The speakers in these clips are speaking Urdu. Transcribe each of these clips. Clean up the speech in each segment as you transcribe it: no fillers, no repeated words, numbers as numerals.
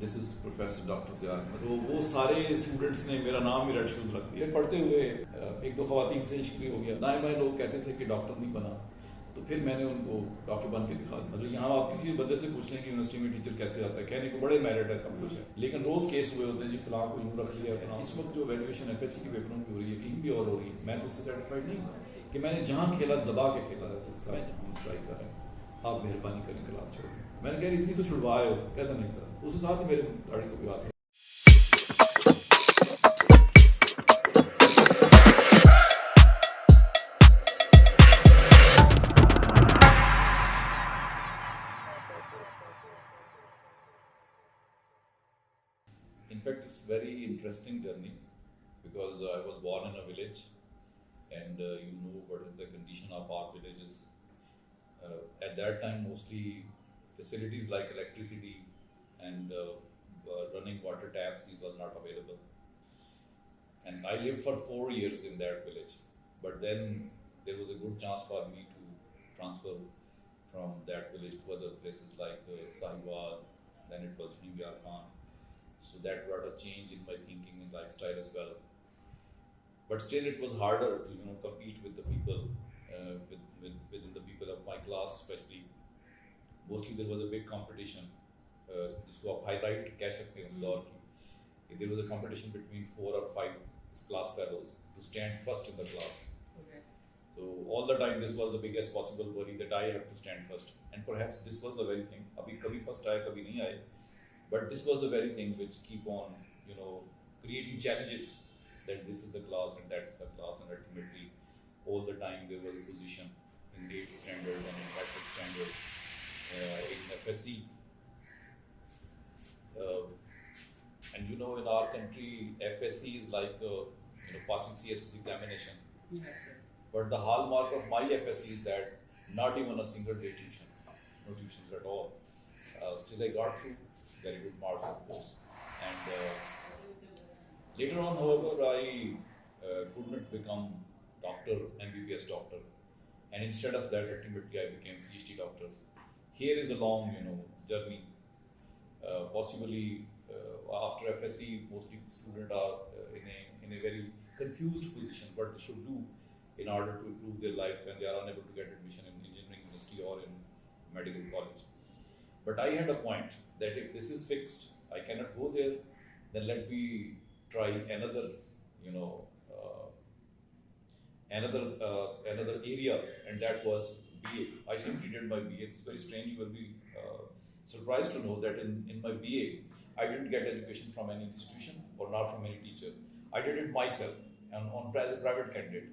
دس از پروفیسر ڈاکٹر زیاد احمد. تو وہ سارے اسٹوڈنٹس نے میرا نام ہی ریڈ شوز رکھ دیا. پڑھتے ہوئے ایک دو خواتین سے عشق بھی ہو گیا. دائیں بائیں لوگ کہتے تھے کہ ڈاکٹر نہیں بنا, تو پھر میں نے ان کو ڈاکٹر بن کے دکھا دیا. مطلب یہاں آپ کسی بندے سے پوچھ لیں کہ یونیورسٹی میں ٹیچر کیسے آتا ہے, کہنے کو بڑے میرٹ ہے, سب کچھ ہے, لیکن روز کیس ہوئے ہوتے ہیں جی فلاں کو یوں رکھ لیا فلاں. اس وقت جو ویلیویشن ایف ایس سی کی پیپروں کی ہو رہی ہے, کہیں بھی اور ہو رہی ہے, میں تو اس سے سیٹسفائڈ نہیں ہوں کہ میں نے جہاں کھیلا دبا کے کھیلا ہے, میں جہاں اسٹرائک کر رہے ہیں آپ مہربانی کریں کلاس چھوڑ دیں. میں نے کہا اتنی تو چھڑوائے ہو, کہتا نہیں سر. اس کے ساتھ ہی میرے گاڑی کو بھی بات ہے. In fact, it's very interesting journey because I was born in a village, and you know what is the condition of our villages. At that time, mostly facilities like electricity and running water taps, these was not available. And I lived for 4 years in that village. But then there was a good chance for me to transfer from that village to other places like Sahiwal, then it was Hingyar Khan. So that brought a change in my thinking and lifestyle as well. But still it was harder to compete with the people, within the people of my class especially. Mostly there was a big competition, جس کو آپ ہائی لائٹ کہہ سکتے ہیں اس دور کی. There was a competition between 4 or 5 class fellows to stand first in the class. Okay. So all the time this was the biggest possible worry that I have to stand first. And perhaps this was the very thing. Abhi kabhi first aaye, kabhi nahi aaye. But this was the very thing which keep on, creating challenges, that this is the class and that's the class, and ultimately all the time there was a position in GATE standard and in metric standard, in FSC. And in our country, FSC is like passing CSS examination. Yes, sir. But the hallmark of my FSC is that not even a single day tuition, no tuitions at all. Still I got through, very good marks of course. And later on, however, I couldn't become doctor, MBBS doctor. And instead of that, ultimately I became PhD doctor. Here is a long, journey. Possibly after FSC, mostly students are in a very confused position what they should do in order to improve their life when they are unable to get admission in engineering university or in medical college. But I had a point that if this is fixed, I cannot go there, then let me try another, another area, and that was BA. I simply did my BA. It's very strange. You will be surprised to know that in my BA, I didn't get education from any institution or not from any teacher. I did it myself and on private candidate.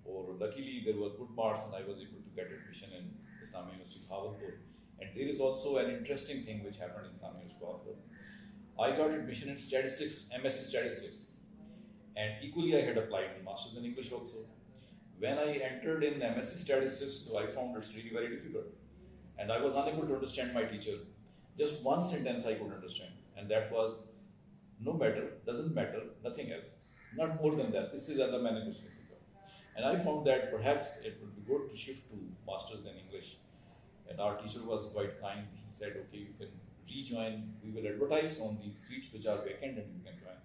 Or luckily there were good marks and I was able to get admission in Islamic University Bhavalpur. And there is also an interesting thing which happened in Islamic University Bhavalpur. I got admission in statistics, MSc statistics, and equally I had applied in Masters in English also. When I entered in MSc statistics, so I found it's really very difficult. And I was unable to understand my teacher. Just one sentence I could understand, and that was, no matter, doesn't matter, nothing else. Not more than that. This is other management. And I found that perhaps it would be good to shift to Masters in English. And our teacher was quite kind. He said, okay, you can rejoin. We will advertise on the seats which are vacant and you can join.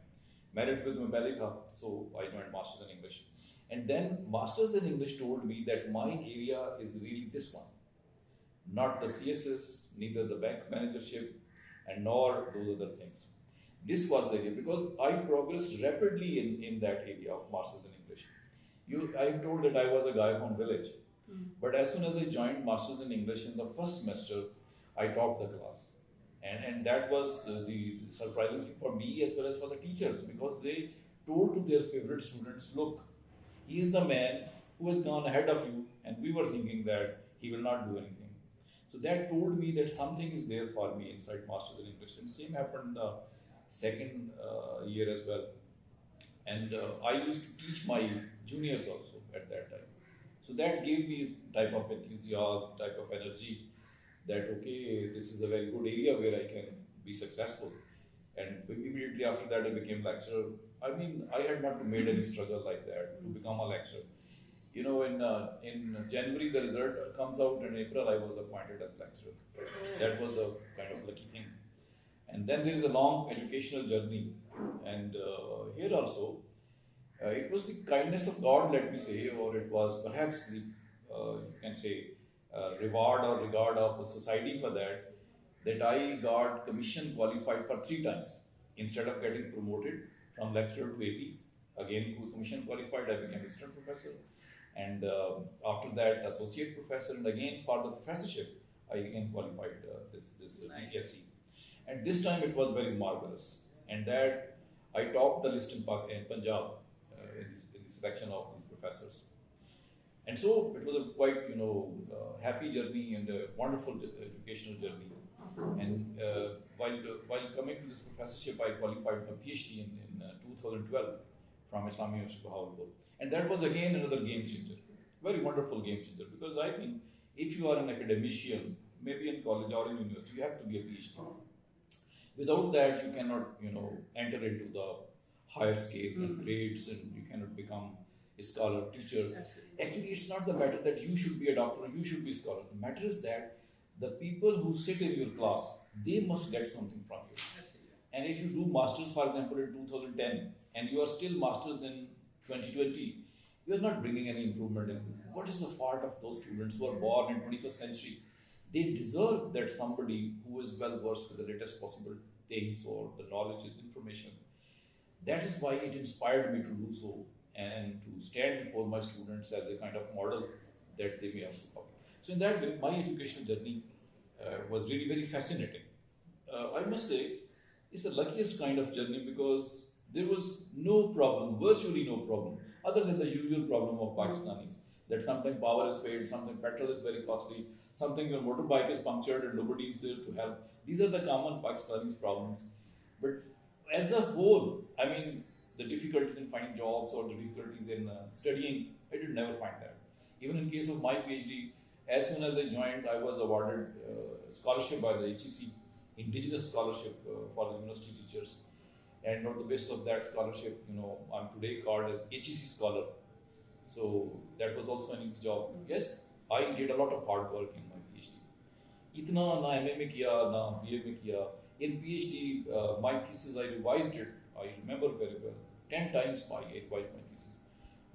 Merit with my belly tha, so I joined Masters in English. And then Masters in English told me that my area is really this one. Not the CSS, neither the bank managership, and nor those other things. This was the area because I progressed rapidly in that area of Masters in English. I'm told that I was a guy from village, but as soon as I joined Masters in English in the first semester, I topped the class. And that was the surprising thing for me as well as for the teachers, because they told to their favorite students, look, he is the man who has gone ahead of you, and we were thinking that he will not do anything. So that told me that something is there for me inside Masters in English. And same happened the second year as well. And I used to teach my juniors also at that time. So that gave me type of enthusiasm, type of energy that, okay, this is a very good area where I can be successful. And immediately after that, I became lecturer. I mean, I had not made any struggle like that to become a lecturer. In January the result comes out, and in April I was appointed as lecturer. That was a kind of lucky thing. And then there is a long educational journey. And here also, it was the kindness of God, let me say, or it was perhaps the, you can say, reward or regard of the society for that, that I got commission qualified for 3 times. Instead of getting promoted from lecturer to AP, again commission qualified, I became assistant professor. And after that, associate professor, and again for the professorship, I again qualified this Nice. PSC. And this time it was very marvelous. And that I topped the list in Punjab in the selection of these professors. And so it was a quite, happy journey and a wonderful educational journey. And while coming to this professorship, I qualified a PhD in 2012 from Islamic University of Bahawalpur. And that was again another game changer, very wonderful game changer. Because I think if you are an academician, maybe in college or in university, you have to be a PhD. Without that, you cannot, enter into the higher scale and grades, and you cannot become a scholar, teacher. Absolutely. Actually, it's not the matter that you should be a doctor, you should be a scholar. The matter is that the people who sit in your class, they must get something from you. Absolutely. And if you do masters, for example, in 2010, and you are still masters in 2020, you are not bringing any improvement in. What is the fault of those students who are born in 21st century? They deserve that somebody who is well versed with the latest possible things or the knowledge is information. That is why it inspired me to do so and to stand before my students as a kind of model that they may also copy. So in that way, my educational journey was really very fascinating. I must say, it's the luckiest kind of journey because there was no problem, virtually no problem, other than the usual problem of Pakistanis. That sometimes power is failed, sometimes petrol is very costly, something your motorbike is punctured and nobody is there to help. These are the common Pakistanis problems. But as a whole, I mean, the difficulties in finding jobs or the difficulties in studying, I did never find that. Even in case of my PhD, as soon as I joined, I was awarded scholarship by the HEC, indigenous scholarship for the university teachers. And on the basis of that scholarship, I'm today called as HEC scholar. So that was also an easy job. Yes, I did a lot of hard work in my PhD. Itna na MA mein kiya, na BA mein kiya. In PhD, my thesis, I revised it. I remember very well. 10 times I revised my thesis.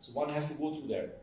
So one has to go through that.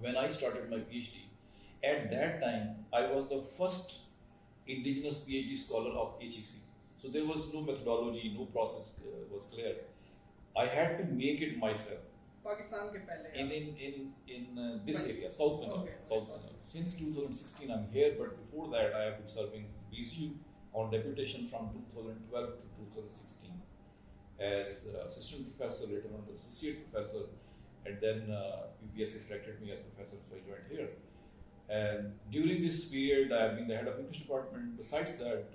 when I started my PhD, at that time I was the first indigenous PhD scholar of HEC. So there was no methodology, no process was clear. I had to make it myself. Pakistan ke pehle. In this area, South Punjab. Okay. South Punjab. Since 2016 I'm here, but before that I have been serving BCU on deputation from 2012 to 2016 as assistant professor, later on associate professor, and then UPSC selected me as professor, so I joined here. And during this period, I have been the head of English department. Besides that,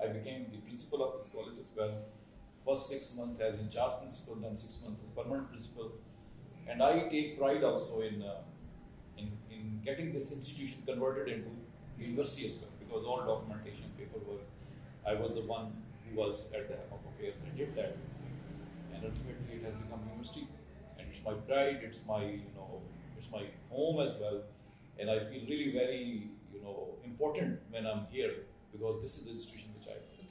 I became the principal of this college as well. First 6 months as in charge principal, then 6 months as permanent principal. And I take pride also in getting this institution converted into university as well, because all documentation, paperwork, I was the one who was at the head of affairs and did that. And ultimately it has become university. And it's my pride, it's my, it's my home as well. And I feel really very, important when I'm here, because this is the institution which I.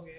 Okay.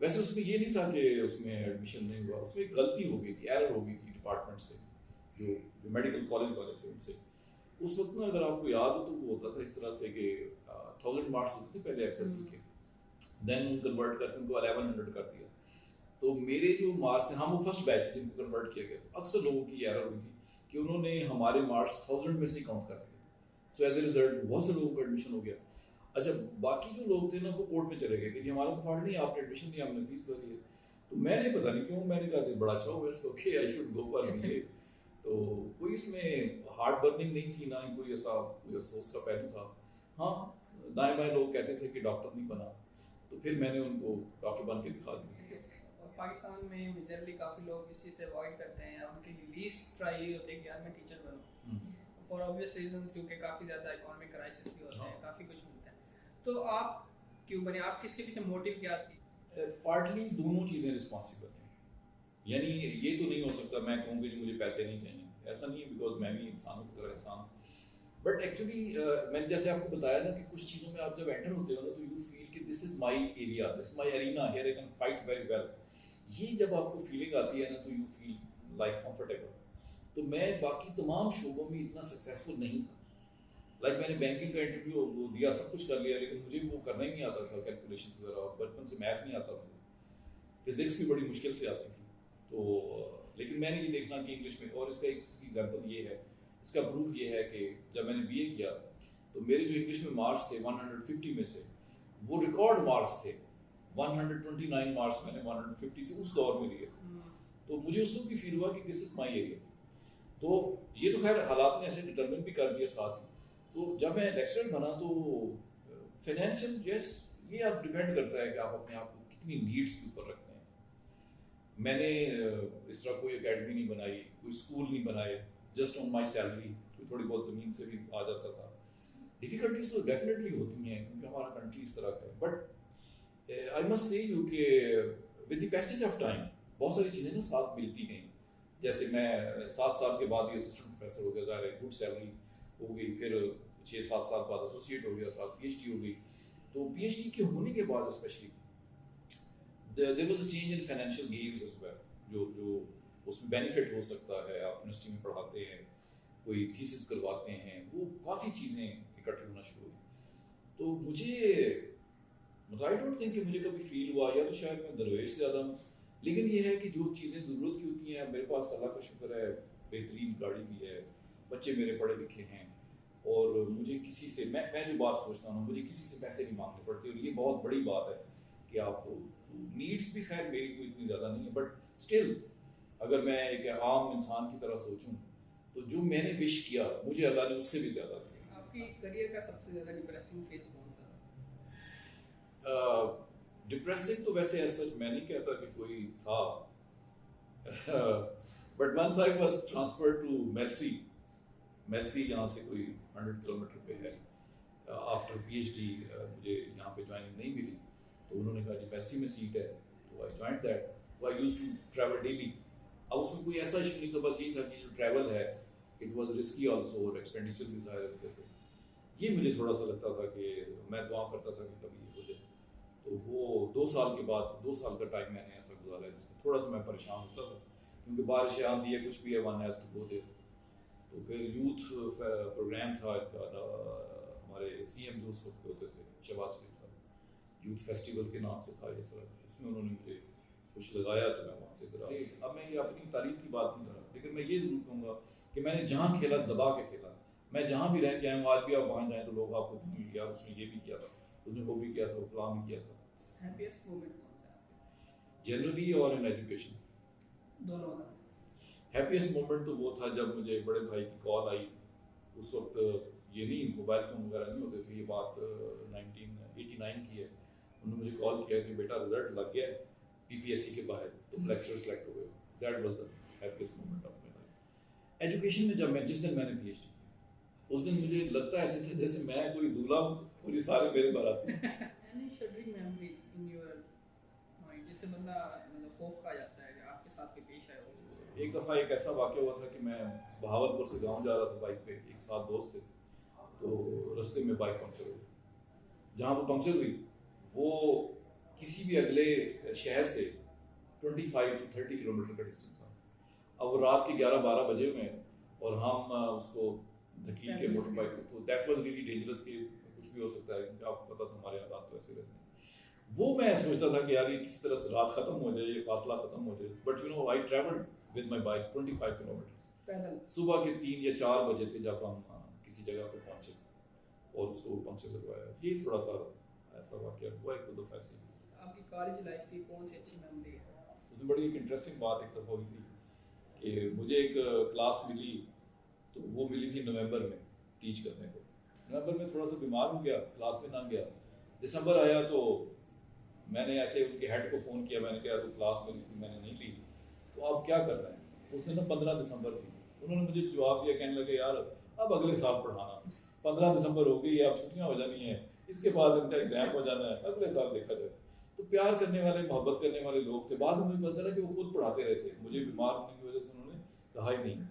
ویسے اس میں یہ نہیں تھا کہ اس میں ایڈمیشن نہیں ہوا, اس میں ایک غلطی ہو گئی تھی, ایرر ہو گئی تھی ڈپارٹمنٹ سے, جو میڈیکل کالج والے تھے ان سے. اس وقت نا اگر آپ کو یاد ہو تو وہ ہوتا تھا اس طرح سے کہ 1000 مارکس ہوتے تھے پہلے ایف ایس سی کے, دین کنورٹ کر کے ان کو 1100 کر دیا. تو میرے جو مارکس تھے, ہم وہ فرسٹ بیچ تھے جن کو کنورٹ کیا گیا, تو اکثر لوگوں کی ایرر ہوئی تھی کہ انہوں نے ہمارے مارکس 1000 میں سے ہی کاؤنٹ کر دیا. سو ایز اے ریزلٹ بہت سے لوگوں کا ایڈمیشن ہو گیا. اچھا باقی جو لوگ تھے نا وہ کورٹ میں چلے گئے کہ جی ہمارا تو فالٹ نہیں, آپ نے ایڈمیشن دیا, ہم نے فیس بھری ہے. تو میں نے پتہ نہیں کیوں, میں نے کہا بڑا اچھا ہوا, okay I should go for B A. تو کوئی اس میں ہارڈ برننگ نہیں تھی, نہ ہی کوئی ایسا کوئی افسوس کا پہلو تھا. ہاں دائیں بائیں لوگ کہتے تھے کہ ڈاکٹر نہیں بنا, تو پھر میں نے ان کو ڈاکٹر بن کے دکھا دیا. اور پاکستان میں میجرلی کافی لوگ اس چیز سے اوائڈ کرتے ہیں, ان کی لیسٹ ٹرائی یہ ہوتی ہے کہ یار میں teacher Bannu, for obvious reasons, کیونکہ کافی زیادہ اکانومک کرائسس بھی ہوتے ہیں, کافی کچھ ملتا ہے. تو آپ کیوں بنے, آپ کس کے پیچھے موٹیو کیا تھی؟ پارٹلی دونوں چیزیں رسپانسبل ہیں. یعنی یہ تو نہیں ہو سکتا میں کہوں کہ جی مجھے پیسے نہیں چاہیے, ایسا نہیں ہے, بیکاز میں بھی انسانوں کی طرح انسان ہوں. بٹ ایکچولی میں نے جیسے آپ کو بتایا نا کہ کچھ چیزوں میں آپ جب انٹر ہوتے ہو نا تو یو فیل کہ this is my area, this is my arena, here I can fight very well. یہ جب آپ کو فیلنگ آتی ہے نا تو یو فیل لائک کمفرٹیبل. تو میں باقی تمام شعبوں میں اتنا سکسیزفل نہیں تھا. لائک میں نے بینکنگ کا انٹرویو وہ دیا, سب کچھ کر لیا, لیکن مجھے وہ کرنا ہی نہیں آتا تھا, کیلکولیشنز وغیرہ, اور بچپن سے میتھ نہیں آتا مجھے, فزکس بھی بڑی مشکل سے آتی تھی. تو لیکن میں نے یہ دیکھنا کہ انگلش میں, اور اس کا ایک ایگزامپل یہ ہے, اس کا پروف یہ ہے کہ جب میں نے بی اے کیا تو میرے جو انگلش میں مارکس تھے 150 میں سے, وہ ریکارڈ مارکس تھے 129 مارکس میں نے 150 سے اس دور میں لیے تھے. تو مجھے اس وقت بھی فیل ہوا کہ دس از مائی ایریا. تو یہ تو خیر حالات نے ایسے ڈٹرمن بھی کر دیا ساتھ ہی. تو جب میں لیکچرر بنا تو فائنینشیل یس یہ اب ڈپینڈ کرتا ہے کہ آپ اپنے آپ کو کتنی نیڈس کے اوپر رکھتے ہیں. میں نے اس طرح کوئی اکیڈمی نہیں بنائی, کوئی اسکول نہیں بنائے, جسٹ آن مائی سیلری, کوئی تھوڑی بہت زمین سے بھی آ جاتا تھا. ڈیفیکلٹیز تو ڈیفینیٹلی ہوتی ہیں کیونکہ ہمارا کنٹری اس طرح کا ہے. But I must say you کہ with the passage of time بہت ساری چیزیں نا ساتھ ملتی گئیں. جیسے میں 7 سال کے بعد ہی اسسٹنٹ پروفیسر ہو گیا, ظاہر ہے گڈ سیلری ہو گئی, پھر 6-7 سال بعد ایسوسیٹ ہو گیا, ساتھ پی ایچ ڈی ہو گئی. تو پی ایچ ڈی کے ہونے کے بعد especially there was a change in financial gains as well, جو اس میں بینیفٹ ہو سکتا ہے. آپ یونیورسٹی میں پڑھاتے ہیں, کوئی تھیسس کرواتے ہیں, وہ کافی چیزیں اکٹھے ہونا شروع ہوئی. تو مجھے آئی ڈونٹ تھنک کہ مجھے کبھی فیل ہوا, یا تو شاید میں درویش سے زیادہ ہوں, لیکن یہ ہے کہ جو چیزیں ضرورت کی ہوتی ہیں, میرے پاس اللہ کا شکر ہے بہترین گاڑی بھی ہے, بچے میرے پڑھے لکھے ہیں, اور مجھے کسی سے میں جو بات سوچتا ہوں مجھے کسی سے پیسے نہیں مانگنے پڑتے, اور یہ بہت بڑی بات ہے کہ آپ کو نیڈس بھی خیر میری کوئی اتنی زیادہ نہیں ہے. بٹ اسٹل اگر میں ایک عام انسان کی طرح سوچوں تو جو میں نے وش کیا مجھے اللہ نے اس سے بھی زیادہ دیا. آپ کی کریئر کا سب سے زیادہ ڈپریسنگ فیز کون سا تھا؟ ڈپریسنگ تو ویسے ایسا میں نہیں کہتا کہ کوئی تھا, but once I was transfer to Mailsi یہاں سے کوئی 100 کلومیٹر پہ ہے. آفٹر پی ایچ ڈی مجھے یہاں پہ جوائننگ نہیں ملی, تو انہوں نے کہا جی میلسی میں سیٹ ہے, تو آئی جوائنڈ دیٹ. تو آئی یوز ٹو ٹریول ڈیلی. اب اس میں کوئی ایسا ایشو نہیں تھا, بس یہ تھا کہ جو ٹریول ہے اٹ واز رسکی آلسو, اور ایکسپینڈیچر بھی ظاہر ہوتے تھے. یہ مجھے تھوڑا سا لگتا تھا کہ میں دعا کرتا تھا کہ کبھی یہ ہو جائے. تو وہ 2 سال کے بعد 2 سال کا ٹائم میں نے ایسا گزارا ہے جس میں تھوڑا سا میں پریشان ہوتا تھا, کیونکہ بارش آندھی ہے, کچھ بھی ہے, ون ہیز ٹو گو دیر. تو پھر یوتھ پروگرام تھا ہمارے سی ایم جو اس وقت ہوتے تھے شہباز شریف صاحب, یوتھ فیسٹیول کے نام سے تھا یہ سر, اس میں انہوں نے مجھے کچھ لگایا تو میں وہاں سے کرا. اب میں یہ اپنی تعریف کی بات نہیں کر رہا, لیکن میں یہ ضرور کہوں گا کہ میں نے جہاں کھیلا دبا کے کھیلا. میں جہاں بھی رہ کے آیا ہوں, آج بھی آپ وہاں جائیں تو لوگ آپ کو کہیں گے یار اس نے یہ بھی کیا تھا, اس نے وہ بھی کیا تھا, وہ پلان بھی کیا تھا. ہیپیسٹ مومنٹ کون سا ہے جنرلی اور ان ایجوکیشن دونوں کا؟ ہیپیسٹ مومنٹ تو وہ تھا جب مجھے بڑے بھائی کی کال آئی. اس وقت یہ نہیں موبائل فون وغیرہ نہیں ہوتے تھے, یہ بات 1989 کی ہے. انہوں نے مجھے کال کیا کہ بیٹا رزلٹ لگ گیا ہے پی پی ایس سی کے باہر, تم لیکچر سلیکٹ ہو گئے. That was the happiest moment of my life. Education میں جب جس دن میں نے پی ایچ ڈی کیا اس دن مجھے لگتا ایسے تھا جیسے میں کوئی دولہا ہوں, مجھے سارے میرے بار آتے ہیں. Any shuddering memory in your mind جس سے بندہ مطلب خوف کھا جاتا ہے کہ آپ کے ساتھ کوئی پیش آیا ہو؟ ایک دفعہ ایک ایسا واقعہ ہوا تھا کہ میں بہاولپور سے گاؤں جا رہا تھا بائک پہ, ایک ساتھ دوست تھے, تو رستے میں بائک پنکچر ہوئی. جہاں وہ پنکچر ہوئی وہ کسی بھی اگلے شہر سے 25 to 30 کلومیٹر کا ڈسٹینس تھا. اب وہ رات کے 11-12 بجے میں اور ہم اس کو دھکیل کے موٹر بائک کو, تو دیٹ واز ریلی ڈینجرس کہ کچھ بھی ہو سکتا ہے, کیونکہ آپ کو پتا تھا ہمارے حالات تو ایسے رہتے ہیں. وہ میں سوچتا تھا کہ یار یہ کس طرح سے رات ختم ہو جائے, یہ فاصلہ ختم ہو جائے. But you know I travelled with my bike 25 kilometre. صبح کے 3 یا 4 بجے تھے جب ہم کسی جگہ پہ پہنچے اور اس کو پنکچر لگوایا. یہ تھوڑا سا ایسا واقعہ ہوا ایک دو دفعہ ایسے. آپ کی کالج لائف کی کون سی اچھی میموری ہے؟ اس میں بڑی ایک انٹرسٹنگ بات ایک دفعہ ہوئی تھی کہ مجھے ایک کلاس ملی, تو وہ ملی تھی نومبر میں ٹیچ کرنے کو. نومبر میں تھوڑا سا بیمار ہو گیا, کلاس میں نہ گیا. دسمبر آیا تو میں نے ایسے ان کے ہیڈ کو فون کیا, میں نے کہا تو کلاس ملی تھی میں نے نہیں لی, تو آپ کیا کر رہے ہیں؟ اس نے نا 15 دسمبر تھی, انہوں نے مجھے جواب دیا, کہنے لگے یار اب اگلے سال پڑھانا, 15 دسمبر ہو گئی ہے, اب چھٹیاں ہو جانی ہیں, اس کے بعد ان کا ایگزام ہو جانا ہے, اگلے سال دیکھا جائے. تو پیار کرنے والے, محبت کرنے والے لوگ تھے. بعد میں مجھے پتا چلا کہ وہ خود پڑھاتے رہے تھے. مجھے بیمار ہونے کی وجہ سے انہوں نے کہا ہی نہیں.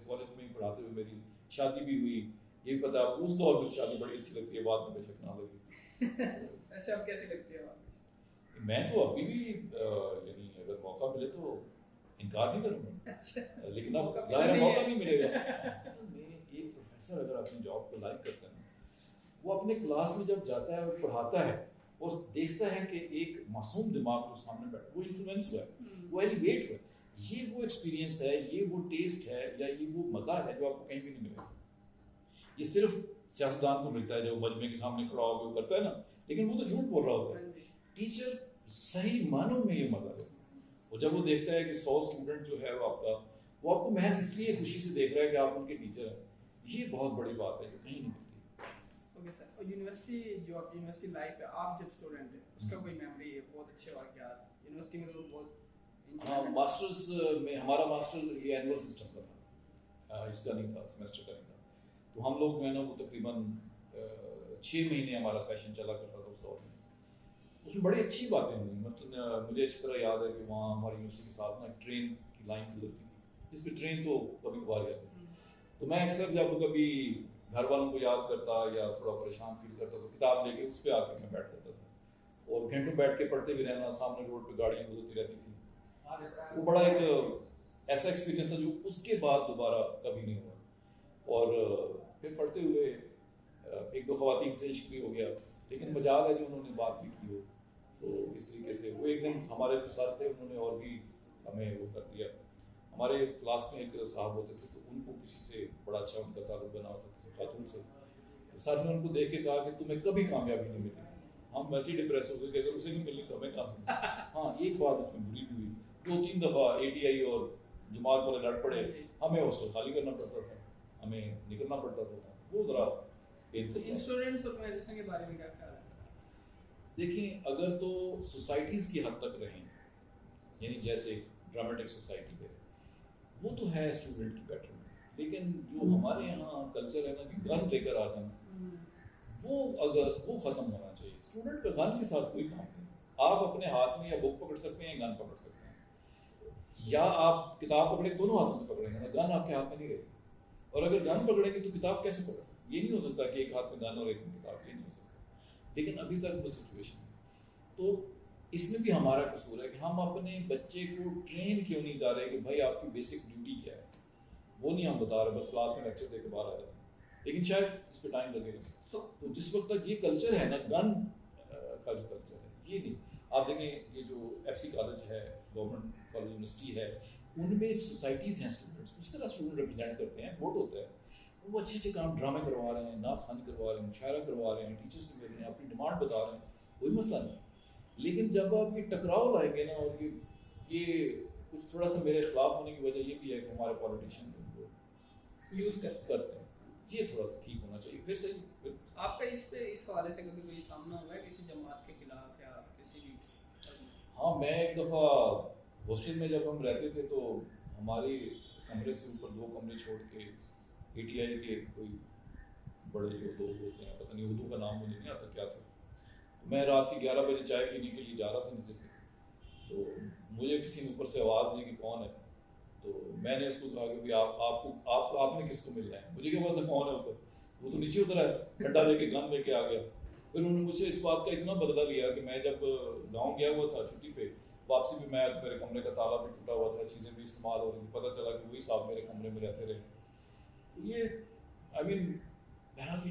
کالج میں ہی پڑھاتے ہوئے میری شادی بھی ہوئی. یہ پتا اس دور میں شادی بڑی اچھی لگتی ہے, بعد میں بے شک نہ لگی. ایسے اب کیسی لگتی ہے؟ میں تو ابھی بھی یعنی اگر موقع ملے تو انکار نہیں کروں گا, لیکن اب ظاہر موقع نہیں ملے گا. ایک پروفیسر اگر اپنی جاب کو لائک کرتا ہے, وہ اپنے کلاس میں جب جاتا ہے اور پڑھاتا ہے اور دیکھتا ہے کہ ایک معصوم دماغ جو سامنے بیٹھا وہ انفلوئنس ہوا ہے, وہ ایلیویٹ ہوا ہے, یہ وہ ایکسپیرینس ہے, یہ وہ ٹیسٹ ہے, یا یہ وہ مزہ ہے جو آپ کو کہیں بھی نہیں ملے گا. یہ صرف سیاستدان کو ملتا ہے جو مجمع کے سامنے کھڑا ہو کے وہ کرتا ہے نا, لیکن وہ تو جھوٹ بول رہا ہوتا ہے. ٹیچر صحیح معنوں میں یہ مزہ ہے, اور جب وہ دیکھتا ہے کہ 100 اسٹوڈنٹ جو ہے وہ آپ کو محض اس لیے خوشی سے دیکھ رہا ہے کہ آپ ان کے ٹیچر ہیں, یہ بہت بڑی بات ہے جو کہیں نہیں ملتی. اوکے سر, اور یونیورسٹی لائف ہے, آپ جب اسٹوڈنٹ تھے اس کا کوئی میموری ہے, بہت اچھے واقعات یونیورسٹی میں تو بہت. ہاں, ماسٹرز میں ہمارا ماسٹر یہ اینول سسٹم کا تھا, اس کا نہیں تھا, سیمسٹر کا نہیں تھا. تو ہم لوگ جو ہے نا وہ تقریباً 6 مہینے ہمارا سیشن چلا کرتا تھا اس دور میں. اس میں بڑی اچھی باتیں ہوئی. مثلاً مجھے اچھی طرح یاد ہے کہ وہاں ہماری یونیورسٹی کے ساتھ نا ٹرین کی لائن گزرتی تھی, جس پہ ٹرین تو کبھی کبھار جاتی تھی. تو میں اکثر جب کبھی گھر والوں کو یاد کرتا یا تھوڑا پریشان فیل کرتا تو کتاب لے کے اس پہ آ کے میں بیٹھ جاتا تھا, اور گھنٹوں بیٹھ کے پڑھتے بھی رہنا. سامنے روڈ پہ گاڑیاں گزرتی رہتی تھیں. وہ بڑا ایک ایسا ایکسپیرینس تھا جو اس کے بعد دوبارہ کبھی نہیں ہوا. اور پھر پڑھتے ہوئے ایک دو خواتین سے عشق بھی ہو گیا, لیکن مجال ہے جو انہوں نے بات بھی کی ہو. تو اس طریقے سے وہ ایک دن ہمارے جو سر تھے انہوں نے اور بھی ہمیں وہ کر دیا. ہمارے کلاس میں ایک صاحب ہوتے تھے, تو ان کو کسی سے بڑا اچھا ان کا تعلق بنا ہوتا تھا, خاتون سے. سر نے ان کو دیکھ کے کہا کہ تمہیں کبھی کامیابی نہیں ملے. ہم ویسے ہی ڈپریس ہو گئے کہ اگر اسے نہیں ملنی تو ہمیں کہاں سے ملے. ہاں, ایک بات اس میں بری بھی ہوئی, 2-3 دفعہ ATI اور جماعت والے لڑ پڑے, ہمیں ہاسٹل خالی کرنا پڑتا تھا, ہمیں نکلنا پڑتا تھا. وہ ذرا اسٹوڈنٹس آرگنائزیشن کے بارے میں کیا خیال ہے؟ دیکھیں, اگر تو سوسائٹیز کی حد تک رہیں, یعنی جیسے ڈرامٹک سوسائٹی ہے, وہ تو ہے اسٹوڈنٹ کی بیٹرمنٹ. لیکن جو ہمارے یہاں کلچر ہے نا کہ گن لے کر آ جانا, وہ ختم ہونا چاہیے. اسٹوڈنٹ کا گن کے ساتھ کوئی کام نہیں. آپ اپنے ہاتھ میں یا بک پکڑ سکتے ہیں یا گن پکڑ سکتے ہیں, یا آپ کتاب پکڑیں, دونوں ہاتھوں میں پکڑیں گے نا, گن آپ کے ہاتھ میں نہیں رہے گی. اور اگر گن پکڑیں گے تو کتاب کیسے پکڑ سکتے؟ یہ نہیں ہو سکتا کہ ایک ہاتھ میں گن اور ایک میں کتاب, یہ نہیں ہو سکتا. لیکن ابھی تک وہ سچویشن ہے. تو اس میں بھی ہمارا قصور ہے کہ ہم اپنے بچے کو ٹرین کیوں نہیں کر رہے کہ بھائی آپ کی بیسک ڈیوٹی کیا ہے, وہ نہیں ہم بتا رہے, بس کلاس میں لیکچر دے کے باہر آ جاتے ہیں. لیکن شاید اس پہ ٹائم لگے گا. تو جس وقت تک یہ کلچر ہے نا گن کا جو کلچر ہے, یہ نہیں. آپ دیکھیں یہ جو FC کالج ہے, گورنمنٹ کالج یونیورسٹی ہے, ان میں سوسائٹیز ہیں, اسٹوڈنٹس اس طرح اسٹوڈنٹ ریپرزینٹ کرتے ہیں, ووٹ ہوتا ہے, وہ اچھے اچھے کام, ڈرامے کروا رہے ہیں, نعت خوانی کروا رہے ہیں, مشاعرہ کروا رہے ہیں, ٹیچرس سے مل رہے ہیں, اپنی ڈیمانڈ بتا رہے ہیں, کوئی مسئلہ نہیں. لیکن جب آپ یہ ٹکراؤ لائیں گے نا, اور یہ کچھ تھوڑا سا میرے خلاف ہونے کی وجہ یہ بھی ہے کہ ہمارے پالیٹیشین کو یوز کرتے ہیں, یہ تھوڑا سا ٹھیک ہونا چاہیے. پھر صحیح. آپ کا اس حوالے سے کبھی کوئی سامنا ہوا ہے کسی جماعت کے خلاف یا کسی بھی؟ ہاں, میں ایک دفعہ ہاسٹل میں جب ہم رہتے تھے تو ہمارے کمرے سے اوپر 2 کمرے چھوڑ کے ATI کے کوئی بڑے جو لوگ ہوتے ہیں, پتہ نہیں اردو کا نام مجھے نہیں آتا کیا تھا, میں رات کے 11 بجے چائے پینے کے لیے جا رہا تھا نیچے سے, تو مجھے کسی نے اوپر سے آواز دی کہ کون ہے. تو میں نے اس کو کہا کہ آپ نے کس کو ملنا ہے. مجھے کیا پتا تھا کون ہے اوپر, وہ تو نیچے اترا ہے, ڈنڈا لے کے گن لے کے آ گیا. پھر انہوں نے مجھ سے اس بات کا اتنا بدلہ لیا کہ میں جب گاؤں گیا ہوا تھا چھٹی پہ، واپسی پہ میں میرے کمرے کا تالا بھی ٹوٹا ہوا تھا، چیزیں بھی استعمال ہو رہی تھی، پتہ چلا کہ وہی صاحب میرے کمرے میں رہتے رہے. یہ آئی مین بہرحال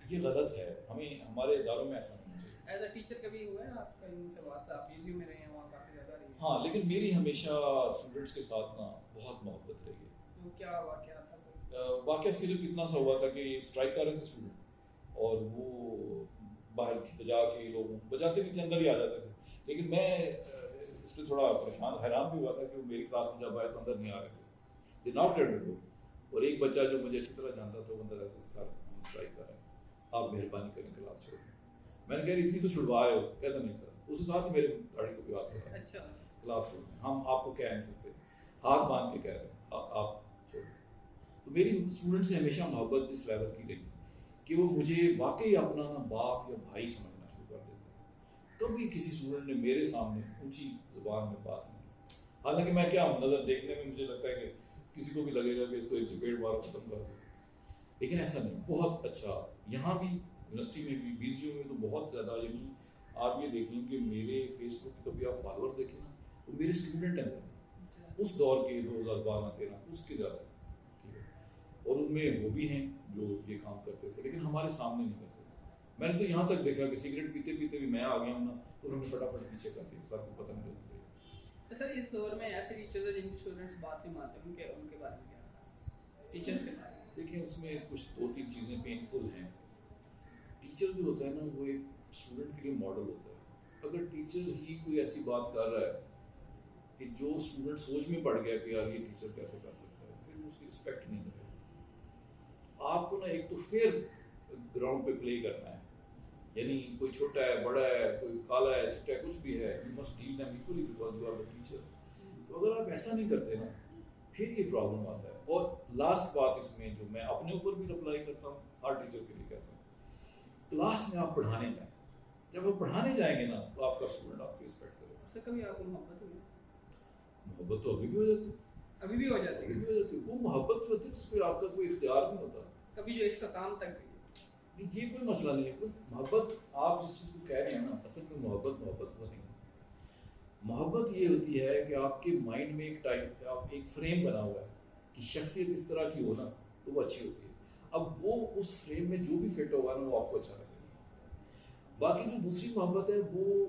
یہ غلط ہے، ہمیں ہمارے اداروں میں ایسا نہیں ہونا چاہیے. ایز اے ٹیچر کبھی ہوا ہے آپ کا ان سے واسطہ، آپ پی میں رہے ہیں وہاں کافی زیادہ رہی ہیں؟ ہاں، لیکن میری ہمیشہ اسٹوڈنٹس کے ساتھ نا بہت محبت رہی ہے. وہ کیا واقعہ تھا؟ واقعہ صرف اتنا سا ہوا تھا کہ اسٹرائک کر رہے تھے اسٹوڈنٹ، اور وہ باہر بجا کے لوگ بجاتے بھی تھے، اندر ہی آ جاتے تھے. لیکن میں اس پہ تھوڑا پریشان حیران بھی ہوا تھا کہ وہ میری کلاس میں جب آئے تو اندر نہیں آ رہے تھے. دے ناٹ ایٹ دا ڈور. اور ایک بچہ جو مجھے اچھی طرح جانتا تھا وہ اندر آ کے سر ہم اسٹرائک کر رہے ہیں، آپ مہربانی کریں کلاس چھوڑ دیں. میں نے کہا اتنی تو چھڑوائے ہو. کہتا نہیں سر، اس ساتھ ہی میرے گاڑی کو بھی ہاتھ لگا. اچھا، کلاس روم میں ہم آپ کو کہہ نہیں سکتے، ہاتھ باندھ کے کہہ رہے ہیں آپ چھوڑ دیں. تو میری اسٹوڈنٹ سے ہمیشہ محبت اس لیول کی گئی کہ وہ مجھے واقعی اپنا نا باپ یا بھائی سمجھنا شروع کر دیتے. کبھی کسی اسٹوڈنٹ نے میرے سامنے اونچی زبان میں بات نہیں کی. حالانکہ میں کیا ہوں، نظر دیکھنے میں مجھے لگتا ہے کہ کسی کو بھی لگے گا کہ اس کو ایک چپیٹ مار ختم کر دو، لیکن ایسا نہیں. بہت اچھا یہاں بھی یونیورسٹی میں بھی بی سی یو میں تو بہت زیادہ. یعنی آپ یہ دیکھیں کہ میرے فیس بک پہ کبھی آپ فالوور دیکھیں نا، وہ میرے اسٹوڈنٹ ہیں اس دور کے 2012-13 اس کے زیادہ. ٹھیک ہے، اور ان میں وہ بھی ہیں جو یہ کام کرتے تھے لیکن ہمارے سامنے نہیں کرتے. میں نے تو یہاں تک دیکھا کہ سگریٹ پیتے پیتے بھی میں آ گیا ہوں نا تو انہوں نے فٹافٹ پیچھے کر دیا، سب کو پتہ نہیں چلتا. سر اس دور میں ایسے ٹیچرز ہیں جن کی اسٹوڈنٹس بات نہیں مانتے، ان کے بارے میں کیا ٹیچرز کے بارے میں؟ دیکھیں اس میں کچھ 2-3 چیزیں پینفل ہیں. ٹیچر جو ہوتا ہے نا وہ ایک اسٹوڈنٹ کے لیے ماڈل ہوتا ہے. اگر ٹیچر ہی کوئی ایسی بات کر رہا ہے کہ جو اسٹوڈنٹ سوچ میں پڑ گیا کہ یار یہ ٹیچر کیسے کر سکتا ہے، پھر اس کی رسپیکٹ نہیں کرے. آپ کو نا ایک تو فیئر گراؤنڈ پہ پلے کرنا ہے، یعنی کوئی چھوٹا ہے بڑا ہے، کوئی کالا ہے چٹا ہے، کچھ بھی ہے، you must deal them equally because you are the teacher. تو اگر آپ ایسا نہیں کرتے نا پھر یہ پرابلم آتا ہے. اور لاسٹ بات اس میں جو میں اپنے اوپر بھی اپلائی کرتا ہوں، ہر ٹیچر کے لیے کہتا ہوں، کلاس میں آپ پڑھانے جائیں. جب آپ پڑھانے جائیں گے نا تو آپ کا اسٹوڈنٹ آپ کی رسپیکٹ کرے گا. اس سے کبھی آپ کو محبت ہوئی؟ محبت تو ابھی بھی ہو جاتی ہے، ابھی بھی ہو جاتی ہے. ابھی بھی ہو جاتی ہے. وہ محبت جو ہوتی ہے اس پہ آپ کا کوئی اختیار نہیں ہوتا. کبھی جو اختتام تک گئی؟ یہ کوئی مسئلہ نہیں ہے. محبت آپ جس چیز کو کہہ رہے ہیں نا، اصل میں محبت وہ نہیں. محبت یہ ہوتی ہے کہ آپ کے مائنڈ میں ایک ٹائپ آپ ایک فریم بنا ہوا ہے کہ شخصیت اس طرح کی ہو نا تو وہ اچھی ہوتی ہے. اب وہ اس فریم میں جو بھی فٹ ہوگا نا وہ آپ کو اچھا لگے گا. باقی جو دوسری محبت ہے وہ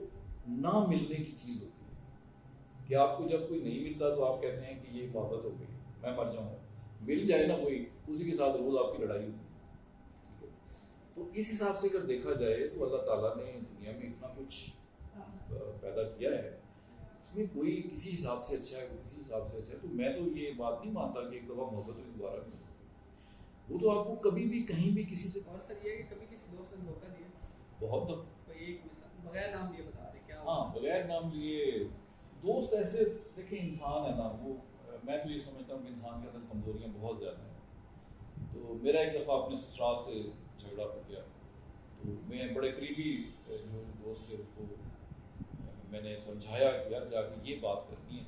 نہ ملنے کی چیز ہوتی ہے کہ آپ کو جب کوئی نہیں ملتا تو آپ کہتے ہیں کہ یہ محبت ہو گئی، میں مر جاؤں گا. مل جائے نا کوئی، اسی کے ساتھ روز آپ کی لڑائی ہوتی ہے. تو اس حساب سے اگر دیکھا جائے تو اللہ تعالیٰ نے دنیا میں اتنا کچھ پیدا کیا ہے، اس میں کوئی کسی حساب سے اچھا ہے، کوئی کسی حساب سے اچھا ہے. تو میں تو یہ بات نہیں مانتا کہ ایک دفعہ محبت ہوئی دوبارہ نہیں ہو سکتی. وہ تو آپ کو کبھی بھی کہیں بھی کسی سے. اور سر یہ کہ کبھی کسی دوست نے دھوکہ دیا؟ بہت دفعہ. کوئی ایک مثال بغیر نام لیے بتا دیں کیا؟ ہاں بغیر نام لیے دوست ایسے دیکھیں انسان ہے نا وہ، میں تو یہ سمجھتا ہوں کہ انسان کے اندر کمزوریاں بہت زیادہ ہیں. تو میرا ایک دفعہ اپنے سسرال سے جھگڑا ہو گیا، تو میں بڑے قریبی جو دوست تھے اس کو میں نے سمجھایا کہ یار جا کے یہ بات کرنی ہے.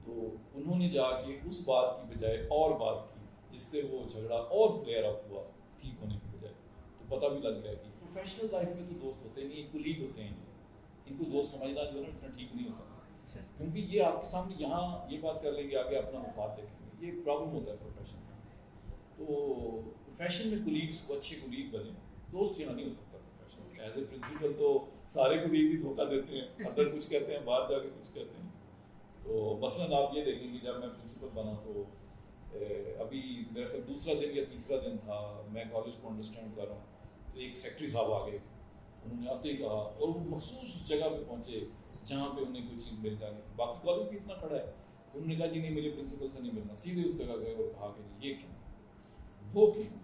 تو انہوں نے جا کے اس بات کی بجائے اور بات کی جس سے وہ جھگڑا اور فلیئر اپ ہوا ٹھیک ہونے کی بجائے. تو پتہ بھی لگ گیا کہ پروفیشنل لائف میں تو دوست ہوتے نہیں، ایک کولیگ ہوتے ہیں. ان کو دوست سمجھنا جو ہے نا اتنا ٹھیک نہیں ہوتا کیونکہ یہ آپ کے سامنے یہاں یہ بات کر لیں گے، آگے اپنا مفاد دیکھیں گے. یہ ایک پرابلم ہوتا ہے پروفیشن میں. تو پروفیشن میں کولیگس کو اچھے کولیگ بنے، دوست یہاں نہیں ہو سکتا پروفیشن میں. ایز اے پرنسپل تو سارے کولیگ بھی دھوکہ دیتے ہیں، اندر کچھ کہتے ہیں باہر جا کے کچھ کہتے ہیں. تو مثلاً آپ یہ دیکھیں گے جب میں پرنسپل بنا تو ابھی میرا خیال دوسرا دن یا تیسرا دن تھا، میں کالج کو انڈرسٹینڈ کر رہا ہوں. تو ایک سیکٹری صاحب آ گئے، انہوں نے آتے ہی کہا، اور وہ مخصوص جگہ پہ پہنچے جہاں پہ انہیں کوئی چیز مل جائے. باقی کالج بھی اتنا کھڑا ہے. انہوں نے کہا جی نہیں مجھے پرنسپل سے نہیں ملنا. سیدھے اس جگہ گئے اور کہا کہ یہ کیوں وہ کیوں.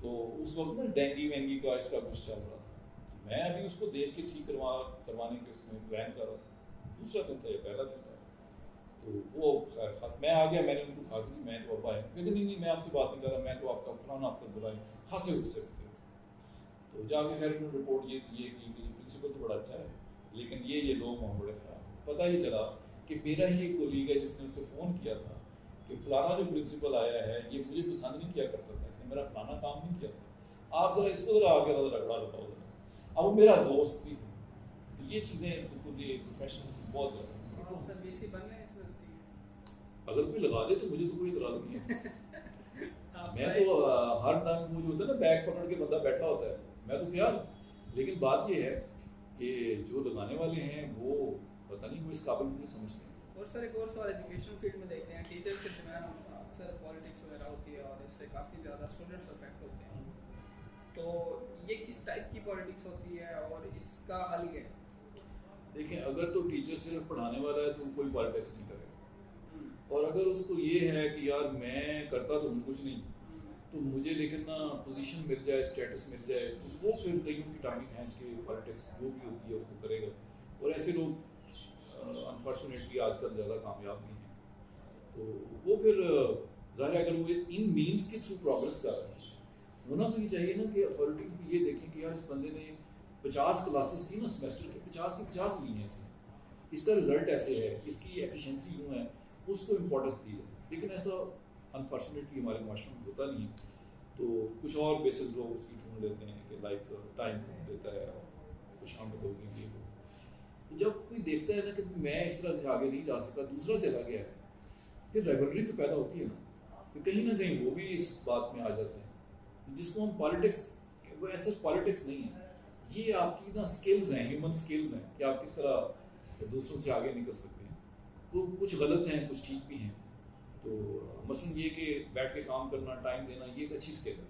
تو اس وقت نا ڈینگی وینگی کا اس کا کچھ چل رہا تھا. میں ابھی اس کو دیکھ کے ٹھیک کروانے کے اس میں پلان کر رہا تھا. دوسرا دن تھا یا پہلا دن تھا. تو وہ میں آ گیا، میں نے ان کو کہا کہ میں تو اب آیا. کہتے نہیں میں آپ سے بات نہیں کر رہا، میں تو آپ کا فلانا افسر بلائیں خاصے غصے ہوتے. تو جا کے خیر انہوں نے رپورٹ یہ کی کہ پرنسپل تو بڑا اچھا ہے لیکن یہ لوگ وہاں بڑے خراب. پتہ ہی چلا کہ میرا ہی ایک کولیگ ہے جس نے اسے فون کیا تھا کہ فلانا جو پرنسپل آیا ہے یہ مجھے پسند نہیں کیا کرتا تھا، اس نے میرا فلانا کام نہیں کیا تھا، آپ ذرا اس کو ذرا آگے ذرا رگڑا لگاؤ. اب وہ میرا دوست بھی ہے. تو یہ چیزیں تو مجھے پروفیشنلز بہت زیادہ. سر بی سی بن رہے ہیں یونیورسٹی اگر کوئی لگا دے تو مجھے تو کوئی اعتراض نہیں ہے. میں تو ہر ٹائم وہ جو ہوتا ہے نا بیگ پکڑ کے بندہ بیٹھا ہوتا ہے, میں تو تیار ہوں. لیکن بات یہ ہے کہ جو لگانے والے ہیں وہ پتہ نہیں وہ اس قابل نہیں سمجھتے ہیں. اور سر ایک اور سوال ایجوکیشن فیلڈ میں دیکھتے ہیں ٹیچرس کے درمیان اکثر پالیٹکس وغیرہ ہوتی ہے اور اس سے کافی زیادہ اسٹوڈنٹس افیکٹ ہوتے ہیں. تو یہ کس ٹائپ کی پالیٹکس ہوتی ہے اور اس کا حل کیا ہے؟ دیکھیں, اگر تو ٹیچر صرف پڑھانے والا ہے تو کوئی پالیٹکس نہیں کرے گا. اور اگر اس کو یہ ہے کہ یار میں کرتا تو ہوں کچھ نہیں, تو مجھے لیکن نا پوزیشن مل جائے, اسٹیٹس مل جائے, تو وہ پھر کئیوں کی ٹانگیں کھینچ کے پالیٹکس جو بھی ہوتی ہے اس کو کرے گا. اور ایسے لوگ انفارچونیٹلی آج کل زیادہ کامیاب بھی ہیں. تو وہ پھر ظاہر ہے اگر وہ ان مینس کے تھرو پروگرس کر رہے ہیں, ہونا تو یہ چاہیے نا کہ اتھارٹیز بھی یہ دیکھیں کہ یار اس بندے نے 50 کلاسز تھی نا سیمسٹر کی, 50 کی 50 لی ہیں, اس کا رزلٹ ایسے ہے, اس کی ایفیشینسی یوں ہے, اس کو امپورٹنس دی جائے. لیکن ایسا انفارچونیٹلی ہمارے معاشرے میں ہوتا نہیں ہے. تو کچھ اور بیسز لوگ اس کی ڈھونڈ لیتے ہیں کہ لائک ٹائم دیتا ہے, کچھ ہم لوگ یہ ہو. جب کوئی دیکھتا ہے نا کہ میں اس طرح سے آگے نہیں جا سکتا, دوسرا چلا گیا ہے, پھر ریولری تو پیدا ہوتی ہے نا, کہ کہیں نہ کہیں وہ بھی اس بات میں آ جاتے ہیں, جس کو ہم پالیٹکس, وہ ایسا پالیٹکس نہیں ہے, یہ آپ کی نا اسکلز ہیں, ہیومن اسکلز ہیں کہ آپ کس طرح دوسروں سے آگے نکل سکتے ہیں. تو کچھ غلط ہیں, کچھ ٹھیک بھی ہیں. تو مثلاً یہ کہ بیٹھ کے کام کرنا, ٹائم دینا, یہ ایک اچھی اسکل ہے.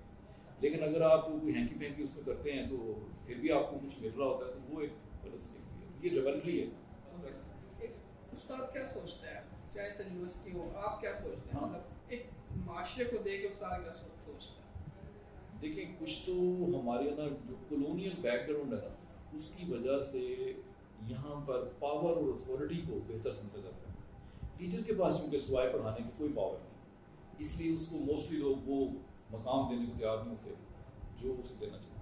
لیکن اگر آپ کوئی ہینکی پھینکی اس میں کرتے ہیں تو پھر بھی آپ کو کچھ مل رہا ہوتا ہے, تو وہ ایک غلط اسکل بھی ہے. یہ ریولری ہے. استاد کیا سوچتا ہے, چاہے سر یونیورسٹی ہو, آپ کیا سوچتے ہیں, مطلب ایک معاشرے کو دیکھ کے استاد کیا سوچتا ہے؟ دیکھیں, کچھ تو ہمارے نا جو کولونیل بیک گراؤنڈ ہے نا, اس کی وجہ سے یہاں پر پاور اور اتھارٹی کو بہتر سمجھا جاتا ہے. ٹیچر کے پاس چونکہ سوائے پڑھانے کی کوئی پاور نہیں, اس لیے اس کو موسٹلی لوگ وہ مقام دینے کو تیار نہیں ہوتے جو اسے دینا چاہیے.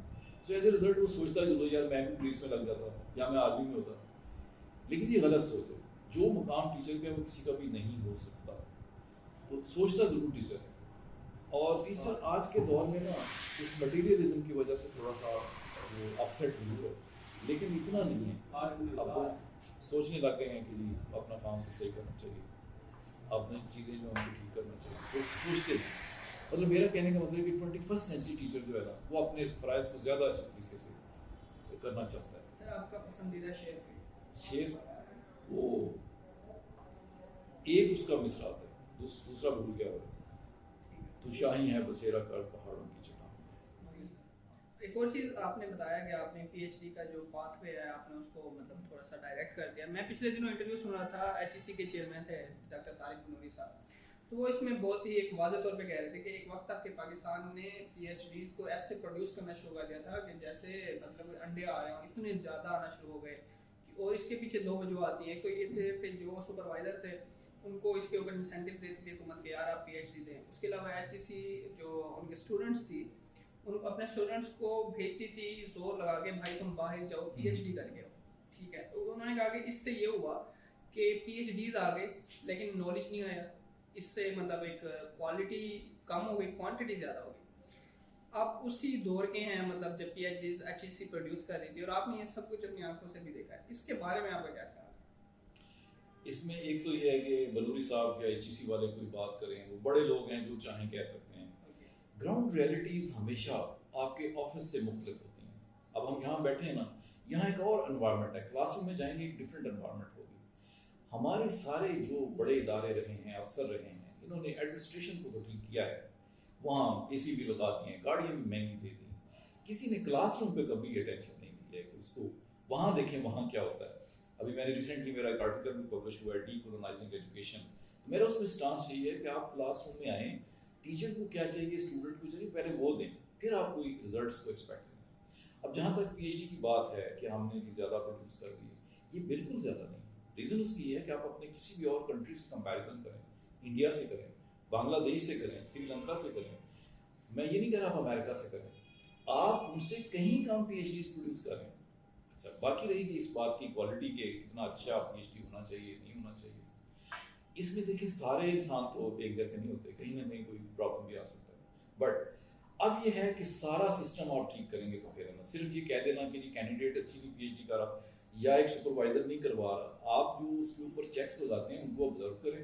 سو ایز اے رزلٹ وہ سوچتا ہے چلو یار میں بھی پولیس میں لگ جاتا یا میں آرمی میں ہوتا. لیکن یہ غلط سوچ ہے. جو مقام ٹیچر کا ہے وہ کسی کا بھی نہیں ہو سکتا. تو سوچتا ضرور ٹیچر ہے. اور ٹیچر آج کے دور میں نا اس مٹیریلزم کی وجہ سے تھوڑا سا وہ اپسیٹ ضرور ہے, لیکن اتنا نہیں ہے. اب وہ سوچنے لگ گئے ہیں کہ جی اپنا کام تو صحیح کرنا چاہیے, اپنی چیزیں جو ہم کو ٹھیک کرنا چاہیے, سوچتے ہیں. مطلب میرا کہنے کا مطلب ہے کہ 21st سینچری ٹیچر جو ہے نا وہ اپنے فرائض کو زیادہ اچھے طریقے سے کرنا چاہتا ہے. سر آپ کا پسندیدہ شعر بھی؟ شعر وہ ایک اس کا مصرع ہے, دوسرا بھول گیا ہوا, تو شاہی ہے بسیرا کر پہاڑوں کی چٹان. ایک اور چیز آپ نے بتایا کہ آپ نے پی ایچ ڈی کا جو پاتھ وے ہے آپ نے اس کو مطلب تھوڑا سا ڈائریکٹ کر دیا. میں پچھلے دنوں انٹرویو سن رہا تھا, ایچ ای سی کے چیئرمین تھے ڈاکٹر طارق نوری صاحب, تو وہ اس میں بہت ہی ایک واضح طور پہ کہہ رہے تھے کہ ایک وقت تک کہ پاکستان نے پی ایچ ڈیز کو ایسے پروڈیوس کرنا شروع کر دیا تھا کہ جیسے مطلب انڈے آ رہے ہوں, اتنے زیادہ آنا شروع ہو گئے. اور اس کے پیچھے دو وجوہات ہیں. ایک تو یہ تھے کہ جو سپروائزر تھے ان کو اس کے اوپر انسینٹیوز دیتی تھی حکومت کہ یار آپ پی ایچ ڈی دیں. اس کے علاوہ ایچ ای سی جو ان کے اسٹوڈنٹس تھی ان کو اپنے اسٹوڈنٹس کو بھیجتی تھی زور لگا کے, بھائی تم باہر جاؤ پی ایچ ڈی کر کے آؤ, ٹھیک ہے. تو انہوں نے کہا کہ اس سے یہ ہوا کہ پی ایچ ڈیز آ گئے لیکن نالج نہیں آیا, اس سے مطلب ایک کوالٹی کم ہو گئی, کوانٹٹی زیادہ ہو گئی. آپ اسی دور کے ہیں مطلب جب P H Ds H E C پروڈیوس کر رہی تھی, اور آپ نے یہ سب کچھ اپنی آنکھوں سے بھی دیکھا ہے. اس کے بارے میں آپ کا کیا خیال ہے؟ اس میں ایک تو یہ ہے کہ بلوری صاحب یا ایچ ای سی والے کوئی بات کریں, وہ بڑے لوگ ہیں جو چاہیں کہہ سکتے ہیں. گراؤنڈ ریئلٹیز ہمیشہ آپ کے آفس سے مختلف ہوتی ہیں. اب ہم یہاں بیٹھے ہیں نا, یہاں ایک اور انوائرمنٹ ہے, کلاس روم میں جائیں گے ایک ڈفرینٹ انوائرمنٹ ہوگی. ہمارے سارے جو بڑے ادارے رہے ہیں, افسر رہے ہیں, انہوں نے ایڈمنسٹریشن کو بدل کیا ہے. وہاں اے سی بھی لگاتی ہیں, گاڑیاں بھی مہنگی دیتی ہیں. کسی نے کلاس روم پہ کبھی اٹینشن نہیں دی ہے کہ اس کو وہاں دیکھیں وہاں کیا ہوتا ہے. ابھی میں نے ریسنٹلی میرا ایک آرٹیکل بھی پبلش ہوا ہے, ڈی کولونائزنگ ایجوکیشن. میرا اس میں اسٹانس یہی ہے کہ آپ کلاس روم میں آئیں, ٹیچر کو کیا چاہیے, اسٹوڈنٹ کو چاہیے, پہلے وہ دیں, پھر آپ کوئی ریزلٹس کو ایکسپیکٹ کریں. اب جہاں تک پی ایچ ڈی کی بات ہے کہ ہم نے زیادہ پروڈیوس کر دی, یہ بالکل زیادہ نہیں. ریزن اس کی یہ ہے کہ آپ اپنے کسی بھی اور کنٹری سے کمپیریزن کریں, انڈیا سے کریں, بنگلہ دیش سے کریں, سری لنکا سے کریں. میں یہ نہیں کہہ رہا آپ امریکہ سے کریں, آپ ان سے کہیں کم پی ایچ ڈیز پروڈیوس کریں. اچھا, باقی رہی گی اس بات کی کوالٹی کے کتنا اچھا پی ایچ ڈی ہونا چاہیے نہیں ہونا چاہیے. اس میں دیکھیں سارے انسان تو ایک جیسے نہیں ہوتے, کہیں نہ کہیں کوئی پرابلم بھی آ سکتا ہے. بٹ اب یہ ہے کہ سارا سسٹم آپ ٹھیک کریں گے تو پھر نا صرف یہ کہہ دینا کہ جی کینڈیڈیٹ اچھی نہیں پی ایچ ڈی کر رہا یا ایک سپروائزر نہیں کروا رہا، آپ جو اس کے اوپر چیکس لگاتے ہیں ان کو آبزرو کریں،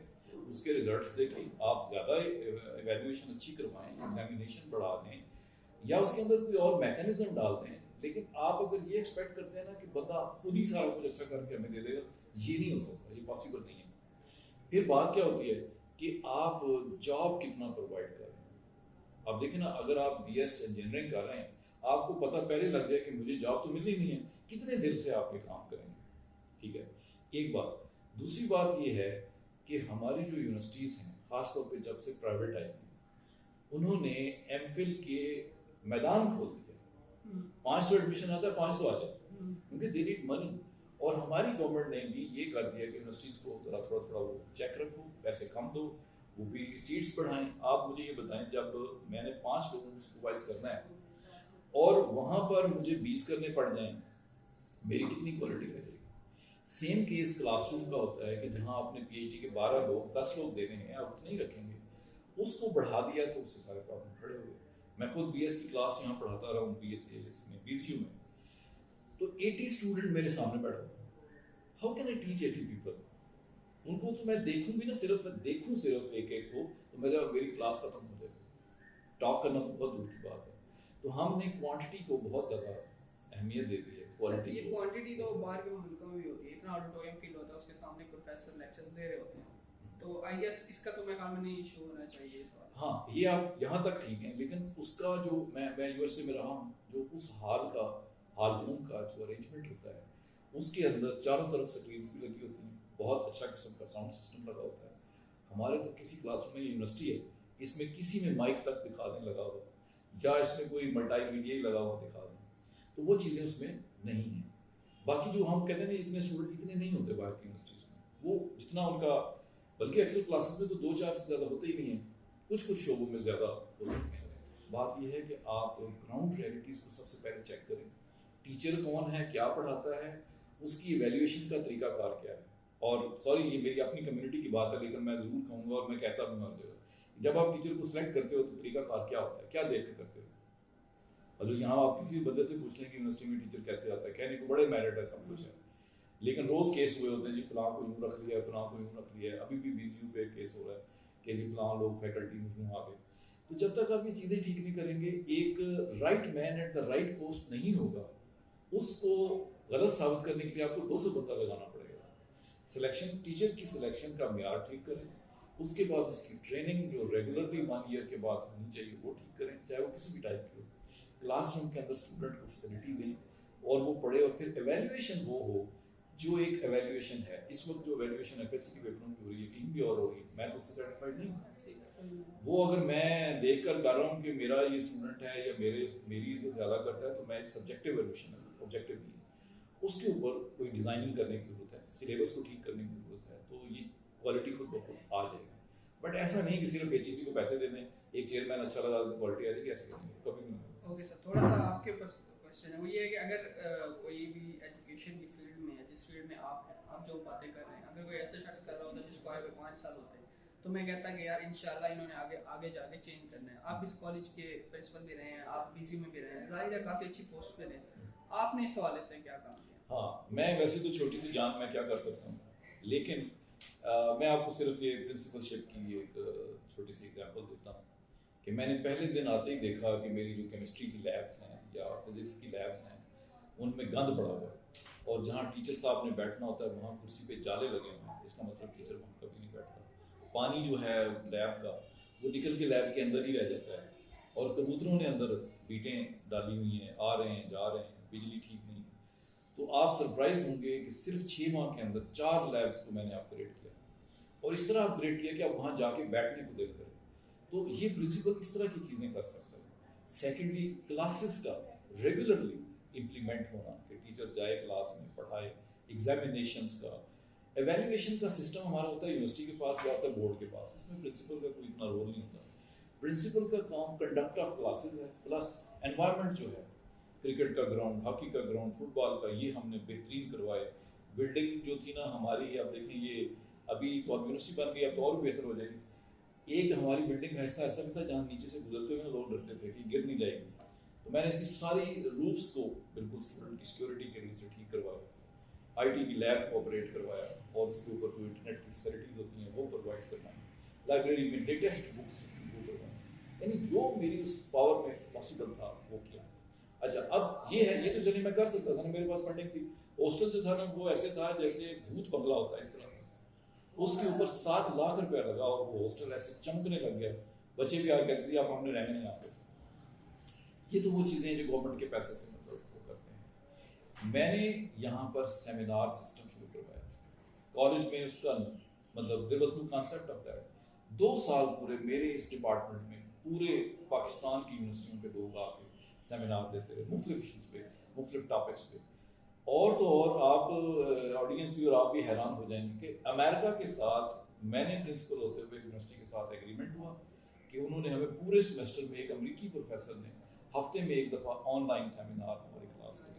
اس کے ریزلٹس دیکھیں، آپ زیادہ ایویلویشن اچھی کروائیں، ایگزامینیشن بڑھا دیں یا اس کے اندر کوئی اور میکانزم ڈال دیں. لیکن آپ اگر یہ ایکسپیکٹ کرتے ہیں نا کہ بندہ خود ہی سارا کچھ اچھا کر کے ہمیں دے دے گا، یہ نہیں ہو سکتا، یہ پاسبل نہیں ہے. پھر بات کیا ہوتی ہے کہ آپ جاب کتنا پرووائڈ کر رہے ہیں. اب دیکھیں نا، اگر آپ بی ایس انجینئرنگ کر رہے ہیں، آپ کو پتہ پہلے لگ جائے کہ مجھے جاب تو ملنی نہیں ہے، کتنے دل سے آپ یہ کام کریں گے. ٹھیک ہے، ایک بات. دوسری بات یہ ہے کہ ہماری جو یونیورسٹیز ہیں خاص طور پہ جب سے پرائیویٹ آئی ہیں، انہوں نے ایم فل کے میدان کھول دیا. 500 ایڈمیشن آتا ہے، 500 آ جائے کیونکہ دے نیڈ منی. اور ہماری گورنمنٹ نے بھی یہ کر دیا کہ یونیورسٹیز کو ذرا تھوڑا تھوڑا وہ چیک رکھو، پیسے کم دو، وہ بھی سیٹس بڑھائیں. آپ مجھے یہ بتائیں، جب میں نے 5 لوگوں کو سپروائز کرنا ہے اور وہاں پر مجھے 20 کرنے پڑ جائیں، میری کتنی کوالٹی رہ جائے گی. سیم کیس کلاس روم کا ہوتا ہے کہ جہاں آپ نے پی ایچ ڈی کے 12 لوگ 10 لوگ دینے ہیں، آپ اتنے ہی رکھیں گے. اس کو بڑھا دیا تو اس سے سارے پرابلم کھڑے ہوئے. میں خود بی ایس کی کلاس یہاں پڑھاتا رہا ہوں، بی ایس میں بی سی یو میں، تو 80 اسٹوڈنٹ میرے سامنے بیٹھا ہوتے ہیں. How can I teach 80 people? ان کو تو میں دیکھوں بھی نا، صرف ایک ایک کو، تو میری کلاس ختم ہو جائے. ٹاک کرنا تو بہت دور کی بات ہے. تو ہم نے کوانٹٹی کو بہت زیادہ اہمیت دے دی ہے. کوالٹی یہ کوانٹٹی تو باہر کے ملکوں میں بھی ہوتی ہے، اتنا آڈیٹوریم فیل ہوتا ہے، اس کے سامنے پروفیسر لیکچرز دے رہے ہوتے ہیں. تو آئی گیس اس کا تو میں خیال میں نہیں ایشو ہونا چاہیے اس بات. ہاں، یہ آپ یہاں تک ٹھیک ہیں، لیکن اس کا جو میں یو ایس اے میں رہا ہوں، جو اس ہال روم کا جو ارینجمنٹ ہوتا ہے، اس کے اندر چاروں طرف سکرینس بھی لگی ہوتی ہیں، بہت اچھا قسم کا ساؤنڈ سسٹم لگا ہوتا ہے. ہمارے تو کسی کلاس روم میں یونیورسٹی ہے، اس میں کسی میں مائک تک دکھا دیں لگا ہوا، یا اس میں کوئی ملٹائی میڈیا ہی لگا ہوا دکھا دیں، تو وہ چیزیں اس میں نہیں ہیں. باقی جو ہم کہتے ہیں نا، اتنے اسٹوڈنٹ اتنے نہیں ہوتے باہر کی یونیورسٹیز میں، وہ جتنا ان کا، بلکہ اکثر کلاسز میں تو 2-4 سے زیادہ ہوتے ہی نہیں ہیں. کچھ شعبوں میں زیادہ ہو سکتے ہیں. بات یہ ہے کہ آپ گراؤنڈ ریئلٹیز کو سب سے پہلے چیک کریں. ٹیچر کون ہے، کیا پڑھاتا ہے، اس کی ایویلیویشن کا طریقہ کار کیا ہے. اور سوری، یہ میری اپنی کمیونٹی کی بات ہے، لیکن میں ضرور کہوں گا اور میں کہتا بھی ہوں، جب آپ ٹیچر کو سلیکٹ کرتے ہو تو طریقہ کار کیا ہوتا ہے، کیا دیکھ کے کرتے ہو. اور یہاں آپ کسی بندے سے پوچھ لیں کہ یونیورسٹی میں ٹیچر کیسے آتا ہے، کہنے کو بڑے میرٹ ہے، سب کچھ ہے، لیکن روز کیس ہوئے ہوتے ہیں، جی فلاں کو یوں رکھ لیا ہے، فلاں کو یوں رکھ لیا ہے. ابھی بھی بی سی یو پہ کیس ہو رہا ہے کہ جی فلاں لوگ فیکلٹی میں یوں آ گئے. تو جب تک آپ یہ چیزیں ٹھیک نہیں کریں گے، ایک right man at the right post نہیں ہوگا. اس کو غلط ثابت کرنے کے لیے آپ کو 200 بندہ لگانا پڑے گا. سلیکشن، ٹیچر کی سلیکشن کا معیار ٹھیک کریں. اس کے بعد اس کی ٹریننگ جو ریگولرلی 1 ایئر کے بعد ہونی چاہیے وہ ٹھیک کریں، چاہے وہ کسی بھی ٹائپ کی ہو. کلاس روم کے اندر اسٹوڈنٹ کو فیسلٹی دیں اور وہ پڑھے، اور پھر ایویلیویشن وہ ہو جو ایک ایویلیویشن ہے. اس وقت جو ایویلیویشن ایف ایس سی کی پیپروں کی ہو رہی ہے، کہیں بھی اور ہو رہی ہے، میں تو اس سے سیٹسفائڈ نہیں ہوں. وہ اگر میں دیکھ کر کر رہا ہوں کہ میرا یہ اسٹوڈنٹ ہے یا میری سے زیادہ کرتا ہے، تو میں ایک سبجیکٹیو ایویلیویشن ہے، آبجیکٹیو نہیں ہے. اس کے اوپر کوئی ڈیزائننگ کرنے کی ضرورت ہے، سلیبس کو ٹھیک کرنے کی ضرورت ہے، تو یہ کوالٹی خود بخود آ جائے گا. بٹ ایسا نہیں کہ صرف ایچ ای سی کو پیسے دے دیں، ایک چیئرمین اچھا لگا تو کوالٹی آ جائے گی، ایسے کریں گے کبھی نہیں. اوکے سر، تھوڑا سا آپ کے اوپر کوشچن ہے، وہ یہ ہے کہ اگر کوئی بھی ایجوکیشن کی فیلڈ میں ہے، جس فیلڈ میں آپ ہیں، آپ جو باتیں کر رہے ہیں، اگر کوئی ایسا شخص کر رہا ہوتا ہے جس کو آئے ہوئے 5 سال ہوتے ہیں، تو میں کہتا کہ یار انشاءاللہ انہوں نے آگے جا کے چینج کرنا ہے. آپ اس کالج کے پرنسپل بھی رہے ہیں، آپ بی سی میں بھی رہے ہیں، ظاہر ہے کافی اچھی پوسٹ پہ رہے ہیں، آپ نے اس حوالے سے کیا کام کیا؟ ہاں، میں ویسے تو چھوٹی سی جان میں کیا کر سکتا ہوں، لیکن میں آپ کو صرف یہ پرنسپل شپ کی ایک چھوٹی سی ایگزامپل دیتا ہوں کہ میں نے پہلے دن آتے ہی دیکھا کہ میری جو کیمسٹری کی لیبس ہیں یا فزکس کی لیبس ہیں، ان میں گند پڑا ہوا ہے، اور جہاں ٹیچر صاحب نے بیٹھنا ہوتا ہے وہاں کرسی پہ جالے لگے ہوئے ہیں. اس کا مطلب ٹیچر وہاں کبھی نہیں بیٹھتا. پانی جو ہے لیب کا وہ نکل کے لیب کے اندر ہی رہ جاتا ہے، اور کبوتروں نے اندر بیٹیں ڈالی ہوئی ہیں، آ رہے ہیں جا رہے ہیں، بجلی ٹھیک نہیں. تو آپ سرپرائز ہوں گے کہ صرف 6 ماہ کے اندر 4 لیبس کو میں نے اپ گریڈ کیا، اور اس طرح اپ گریڈ کیا کہ آپ وہاں جا کے بیٹھنے کو دل کریں. تو یہ پرنسپل اس طرح کی چیزیں کر سکتا ہے. سیکنڈلی، کلاسز کا ریگولرلی امپلیمنٹ ہونا، کہ ٹیچر جائے کلاس میں پڑھائے. ایگزامینیشنس کا، ایویلیویشن کا سسٹم ہمارا ہوتا ہے یونیورسٹی کے پاس یا ہوتا ہے بورڈ کے پاس، اس میں پرنسپل کا کوئی اتنا رول نہیں ہوتا. پرنسپل کا کام کنڈکٹ آف کلاسز ہے، پلس انوائرمنٹ جو ہے، کرکٹ کا گراؤنڈ، ہاکی کا گراؤنڈ، فٹ بال کا، یہ ہم نے بہترین کروائے. بلڈنگ جو تھی نا ہماری، اب دیکھیں یہ ابھی تو اب یونیورسٹی بن گئی، اب تو اور بہتر ہو جائے گی. ایک ہماری بلڈنگ کا حصہ ایسا بھی تھا جہاں نیچے سے گزرتے ہوئے لوگ ڈرتے تھے کہ گر نہیں جائے گی. تو میں نے اس کی ساری روفس کو بالکل اسٹوڈنٹ کی سیکورٹی کے لیے سے ٹھیک کروایا, آئی ٹی کی لیب کو آپریٹ کروایا, اور اس کے اوپر جو انٹرنیٹ کی فیسلٹیز ہوتی ہیں وہ پرووائڈ کروائی, لائبریری میں لیٹسٹ بکس وہ کروائی, یعنی جو میری اس پاور میں پاسبل تھا وہ کیا. اچھا اب یہ ہے, یہ تو چلیے میں کر سکتا تھا نا, میرے پاس فنڈنگ تھی. ہاسٹل جو تھا نا وہ ایسے تھا جیسے بھوت بنگلہ ہوتا ہے اس طرح, اس کے اوپر 7 لاکھ روپیہ لگا اور وہ ہاسٹل ایسے چمکنے لگ گیا, بچے بھی آ کہتے تھے آپ ہم نے رہنے نہیں آتے. یہ تو وہ چیزیں جو گورنمنٹ کے پیسے سے مطلب وہ کرتے ہیں. میں نے یہاں پر سیمینار سسٹم شروع کروایا کالج میں, اس کا مطلب there was no concept of that. 2 سال پورے میرے اس ڈپارٹمنٹ میں پورے پاکستان کی یونیورسٹیوں کے لوگ آ کے سیمینار دیتے رہے مختلف ایشوز پہ, مختلف ٹاپکس پہ. اور تو اور آپ آڈینس بھی اور آپ بھی حیران ہو جائیں گے کہ امریکہ کے ساتھ میں نے پرنسپل ہوتے ہوئے یونیورسٹی کے ساتھ ایگریمنٹ ہوا کہ انہوں نے ہمیں پورے سیمسٹر میں, ایک امریکی پروفیسر نے ہفتے میں 1 دفعہ آن لائن سیمینار ہماری کلاس میں.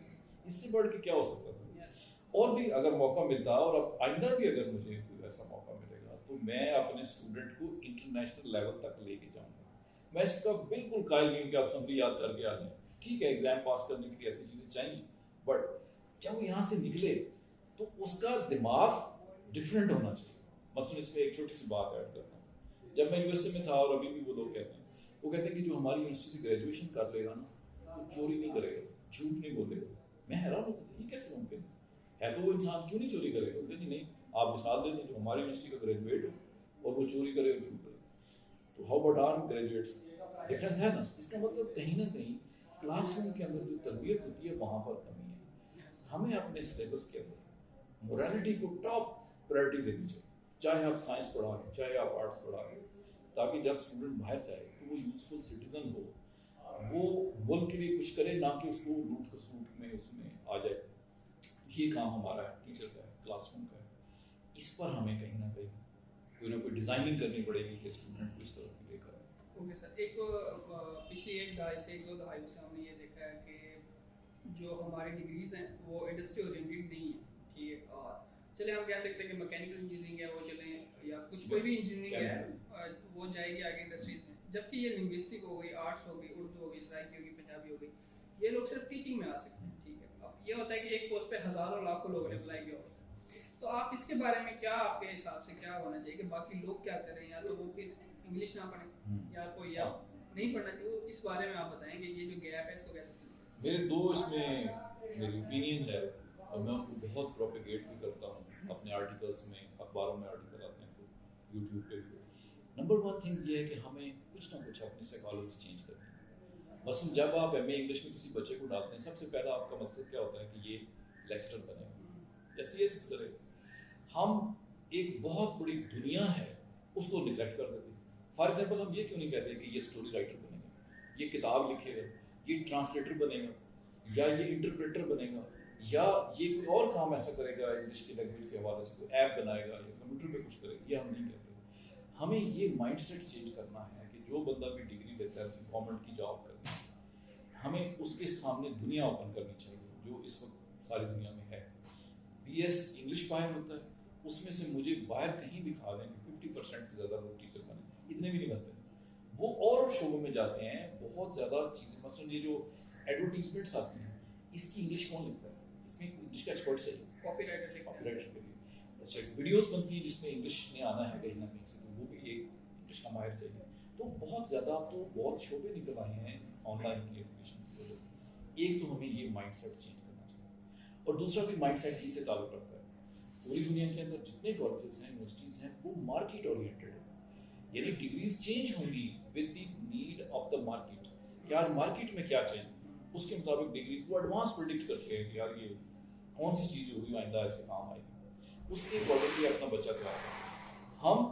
اس سے بڑھ کے کیا ہو سکتا تھا. اور بھی اگر موقع ملتا, اور اب آئندہ بھی اگر مجھے کوئی ایسا موقع ملے گا تو میں اپنے اسٹوڈنٹ کو انٹرنیشنل لیول تک لے کے جاؤں گا. میں اس کا بالکل قائل نہیں ہوں کہ آپ سمری یاد کر کے آ جائیں, ٹھیک ہے ایگزام پاس کرنے کے لیے ایسی چیزیں چاہیے, بٹ جب وہ یہاں سے نکلے تو اس کا دماغ ڈفرینٹ ہونا چاہیے. مثلاً اس میں ایک چھوٹی سی بات ایڈ کرتا ہوں. جب میں یو ایس اے میں تھا, اور ابھی بھی وہ لوگ کہتے ہیں, وہ کہتے ہیں کہ جو ہماری یونیورسٹی سے گریجویشن کر لے گا نا وہ چوری نہیں کرے گا, جھوٹ نہیں بولے گا. میں حیران ہوتا تھا یہ کیسے ممکن ہے, تو وہ انسان کیوں نہیں چوری کرے گا. لیکن نہیں, آپ مثال دیں جو ہماری یونیورسٹی کا گریجویٹ ہو اور وہ چوری کرے اور جھوٹ کرے, تو how about our graduates. Difference ہے نا. اس کا مطلب کہیں نہ کہیں کلاس روم کے اندر جو تربیت ہوتی ہے وہاں پر کمی ہے. ہمیں اپنے سلیبس کے اندر مورالٹی کو ٹاپ پرائرٹی دینی چاہیے, چاہے آپ سائنس پڑھا رہے ہیں چاہے آپ آرٹس پڑھا رہے ہیں, تاکہ جب اسٹوڈنٹ باہر جائے تو وہ یوزفل سٹیزن ہو, وہ ملک کے لیے کچھ کرے, نہ کہ اس کو لوٹ کسوٹ میں اس میں آ جائے. یہ کام ہمارا ہے, ٹیچر کا ہے, کلاس روم کا ہے. اس پر ہمیں کہیں نہ کہیں کوئی نہ کوئی ڈیزائننگ کرنی پڑے گی کہ اسٹوڈنٹ کو اس طرح کی لے کر. اوکے سر, ایک پچھلی 1 دہائی سے 2 دہائیوں سے ہم نے یہ دیکھا ہے کہ جو ہماری ڈگریز ہیں وہ انڈسٹری اورینٹیڈ نہیں ہیں. ٹھیک ہے, اور چلے ہم کہہ سکتے ہیں کہ میکینیکل انجینئرنگ ہے وہ چلیں, یا کچھ کوئی بھی انجینئرنگ ہے وہ جائے گی آگے انڈسٹریز میں. جبکہ یہ لنگوسٹک ہو گئی, آرٹس ہو گئی, اردو ہو گئی, سرائکی ہو گئی, پنجابی ہو گئی, یہ لوگ صرف ٹیچنگ میں آ سکتے ہیں. ٹھیک ہے, اب یہ ہوتا ہے کہ ایک پوسٹ پہ ہزاروں لاکھوں لوگوں نے اپلائی کیا ہوتا ہے. تو آپ اس کے بارے میں کیا, آپ کے حساب سے کیا ہونا چاہیے کہ باقی لوگ کیا کریں, یا تو وہ پھر انگلش نہ پڑھیں یا کوئی یا نہیں پڑھنا چاہیے. اس بارے میں آپ بتائیں کہ یہ جو گیپ ہے اس کو کیسے. میرے 2 اس میں میری اوپینین ہے, اور میں ان کو بہت پروپیگیٹ بھی کرتا ہوں اپنے آرٹیکلس میں, اخباروں میں آرٹیکل آتے ہیں, تو یوٹیوب پہ بھی. نمبر 1 تھنگ یہ ہے کہ ہمیں کچھ نہ کچھ اپنی سائیکالوجی چینج کرنی ہے. مثلاً جب آپ ایم اے انگلش میں کسی بچے کو ڈالتے ہیں, سب سے پہلا آپ کا مقصد کیا ہوتا ہے کہ یہ لیکچرر بنے گا یا سی ایس ایس کرے. ہم ایک بہت بڑی دنیا ہے اس کو نگلیکٹ کر دیتے ہیں. فار ایگزامپل ہم یہ کیوں نہیں کہتے کہ یہ اسٹوری رائٹر بنے گا, یہ کتاب لکھے گا, یہ ٹرانسلیٹر بنے گا, یا یہ انٹرپریٹر بنے گا, یا یہ کوئی اور کام ایسا کرے گا انگلش کی لینگویج کے حوالے سے, کوئی ایپ بنائے گا یا کمپیوٹر پہ کچھ کرے گا. یہ ہم نہیں کہتے. ہمیں یہ مائنڈ سیٹ چینج کرنا ہے کہ جو بندہ بھی ڈگری لیتا ہے اسے گورنمنٹ کی جاب کرنی ہے. ہمیں اس کے سامنے دنیا اوپن کرنی چاہیے جو اس وقت ساری دنیا میں ہے. بی ایس انگلش باہر ہوتا ہے, اس میں سے مجھے باہر کہیں دکھا دیں کہ 50% سے زیادہ لوگ ٹیچر بنے, اتنے بھی نہیں بنتے. وہ اور شعبوں میں جاتے ہیں, بہت زیادہ چیزیں. مثلاً یہ جو ایڈورٹیزمنٹس آتی ہیں اس کی انگلش کون لکھتا ہے, اس میں انگلش کا ایکسپرٹ چاہیے, کاپی رائٹر لکھتا ہے. کاپی رائٹر کے لیے. اچھا, ویڈیوز بنتی ہیں جس میں انگلش نے آنا ہے کہیں نہ کہیں سے, تو وہ بھی ایک انگلش کا ماہر چاہیے. تو بہت زیادہ اب تو بہت شعبے نکل آئے ہیں آن لائن کی ایجوکیشن کی وجہ سے. ایک تو ہمیں یہ مائنڈ سیٹ چینج کرنا چاہیے, اور دوسرا بھی مائنڈ سیٹ ہی سے تعلق رکھتا ہے. پوری دنیا کے اندر جتنے کالجز ہیں, یونیورسٹیز ہیں, وہ مارکیٹ اورینٹیڈ ہیں. یعنی ڈگریز چینج ہوں گی with the need of the market, کہ یار مارکیٹ میں کیا چاہیے, اس کے مطابق ڈگریز وہ ایڈوانس پریڈکٹ کرتے ہیں کہ یار یہ کون سی چیز ہوگی آئندہ ایسے کام آئے گی, اس کے اکارڈنگلی اپنا بچہ تیار کریں. ہم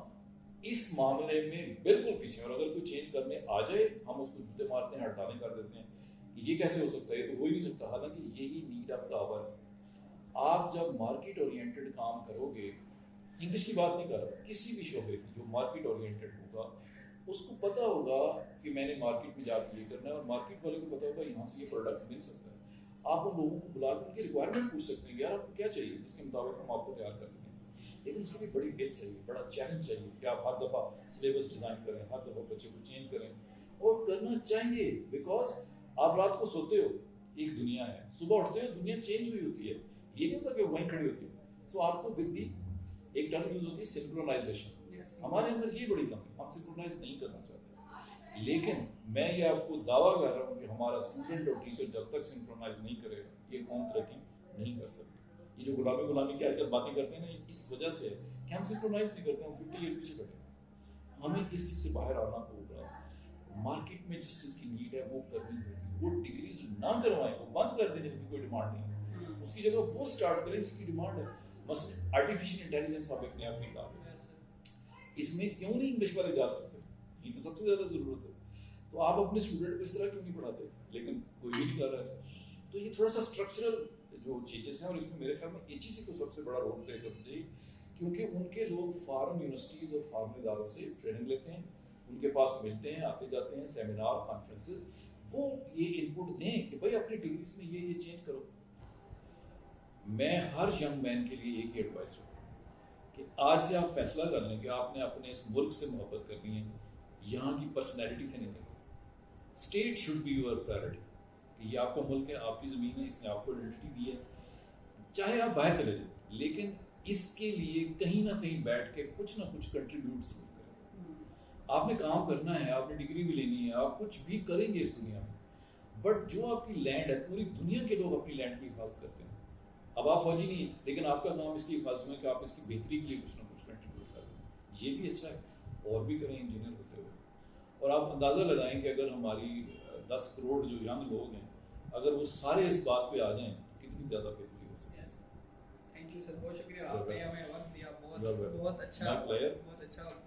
اس معاملے میں بالکل پیچھے, اور اگر کوئی چینج کرنے آ جائے ہم اس کو جوتے مارتے ہیں, ہڑتالیں کر دیتے ہیں کہ یہ کیسے ہو سکتا ہے, یہ تو ہو ہی نہیں سکتا. حالانکہ یہی نیڈ آف دا آور ہے. آپ جب مارکیٹ اورینٹیڈ کام کرو گے, انگلش کی بات نہیں کر رہا, کسی بھی شعبے کی جو مارکیٹ اورینٹیڈ ہوگا اس کو پتہ ہوگا کہ میں نے مارکیٹ میں جا کے یہ کرنا ہے, اور مارکیٹ والے کو پتہ ہوگا یہاں سے یہ پروڈکٹ مل سکتا ہے. آپ ان لوگوں کو بلا کر ان کی ریکوائرمنٹ پوچھ سکتے ہیں, یار آپ کو کیا چاہیے, اس کے مطابق ہم آپ کو تیار کر دیں گے. لیکن اس کو بھی بڑی ول چاہیے, بڑا چیلنج چاہیے کہ آپ ہر دفعہ سلیبس ڈیزائن کریں, ہر دفعہ بچے کو چینج کریں, اور کرنا چاہیے. بیکاز آپ رات کو سوتے ہو, ایک دنیا ہے, صبح اٹھتے ہو دنیا چینج ہوئی ہوتی ہے, یہ نہیں ہوتا کہ وہیں کھڑی ہوتی ہے. سو آپ کو ود دی ایک ٹرم یوز ہوتی ہے سنکرونائزیشن. ہمارے اندر یہ بڑی کمی, ہم سنکرونائز نہیں کرنا چاہتے. لیکن میں یہ آپ کو دعویٰ کر رہا ہوں کہ ہمارا اسٹوڈنٹ اور ٹیچر جب تک سنکرونائز نہیں کرے گا یہ قوم ترقی نہیں کر سکتی. یہ جو غلامی کی آج کل باتیں کرتے ہیں نا, اس وجہ سے کہ ہم سنکرونائز نہیں کرتے, ہم 50 ایئر پیچھے بیٹھے ہیں. ہمیں اس چیز سے باہر آنا ہوگا. مارکیٹ میں جس چیز کی نیڈ ہے وہ کرنی ہوگی. وہ ڈگریز نہ کروائیں, وہ بند کر دیں جن کی کوئی ڈیمانڈ نہیں ہے, اس کی جگہ وہ اسٹارٹ کریں جس کی ڈیمانڈ ہے. مثلا آرٹیفیشیل انٹیلیجنس آپ ایک نیا فیلڈ آ گیا, اس میں کیوں نہیں انگلش والے جا سکتے, یہ تو سب سے زیادہ ضرورت ہے. تو آپ اپنے اسٹوڈنٹ کو اس طرح کیوں نہیں پڑھاتے, لیکن کوئی بھی نہیں کر رہا ہے. تو یہ تھوڑا سا اسٹرکچرل جو چینجز ہیں, اور اس میں میرے خیال میں HEC کو سب سے بڑا رول پلے کرنا چاہیے, کیونکہ ان کے لوگ فارم یونیورسٹیز اور فارم اداروں سے ٹریننگ لیتے ہیں, ان کے پاس ملتے ہیں, آتے جاتے ہیں, سیمینار کانفرنسز, وہ یہ انپٹ دیں کہ بھائی اپنی ڈگریز میں یہ چینج کرو. میں ہر ینگ مین کے لیے ایک ہی ایڈوائس رکھتا ہوں کہ آج سے آپ فیصلہ کر لیں کہ آپ نے اپنے اس ملک سے محبت کرنی ہے, یہاں کی پرسنالٹی سے نہیں کرنی. State should be your priority, کہ یہ آپ کا ملک ہے, آپ کی زمین ہے, اس نے آپ کو آئیڈینٹی دی ہے. چاہے آپ باہر چلے جائیں, لیکن اس کے لیے کہیں نہ کہیں بیٹھ کے کچھ نہ کچھ کنٹریبیوٹ ضرور کریں. آپ نے کام کرنا ہے, آپ نے ڈگری بھی لینی ہے, آپ کچھ بھی کریں گے اس دنیا میں, بٹ جو آپ کی لینڈ ہے, پوری دنیا کے لوگ اپنی لینڈ کی حفاظت کرتے ہیں. اب آپ فوجی نہیں ہیں, لیکن آپ کا کام اس کی حفاظت میں کہ آپ اس کی بہتری کے لیے کچھ نہ کچھ کنٹریبیوٹ کر دیں. یہ بھی اچھا ہے, اور بھی کریں انجینئر ہوتے ہوئے. اور آپ اندازہ لگائیں کہ اگر ہماری 10 کروڑ جو ینگ لوگ ہیں, اگر وہ سارے اس بات پہ آ جائیں تو کتنی زیادہ بہتری ہو سکتی ہے. تھینک یو سر, بہت شکریہ, آپ نے ہمیں وقت دیا, بہت اچھا, My pleasure. بہت اچھا وقت.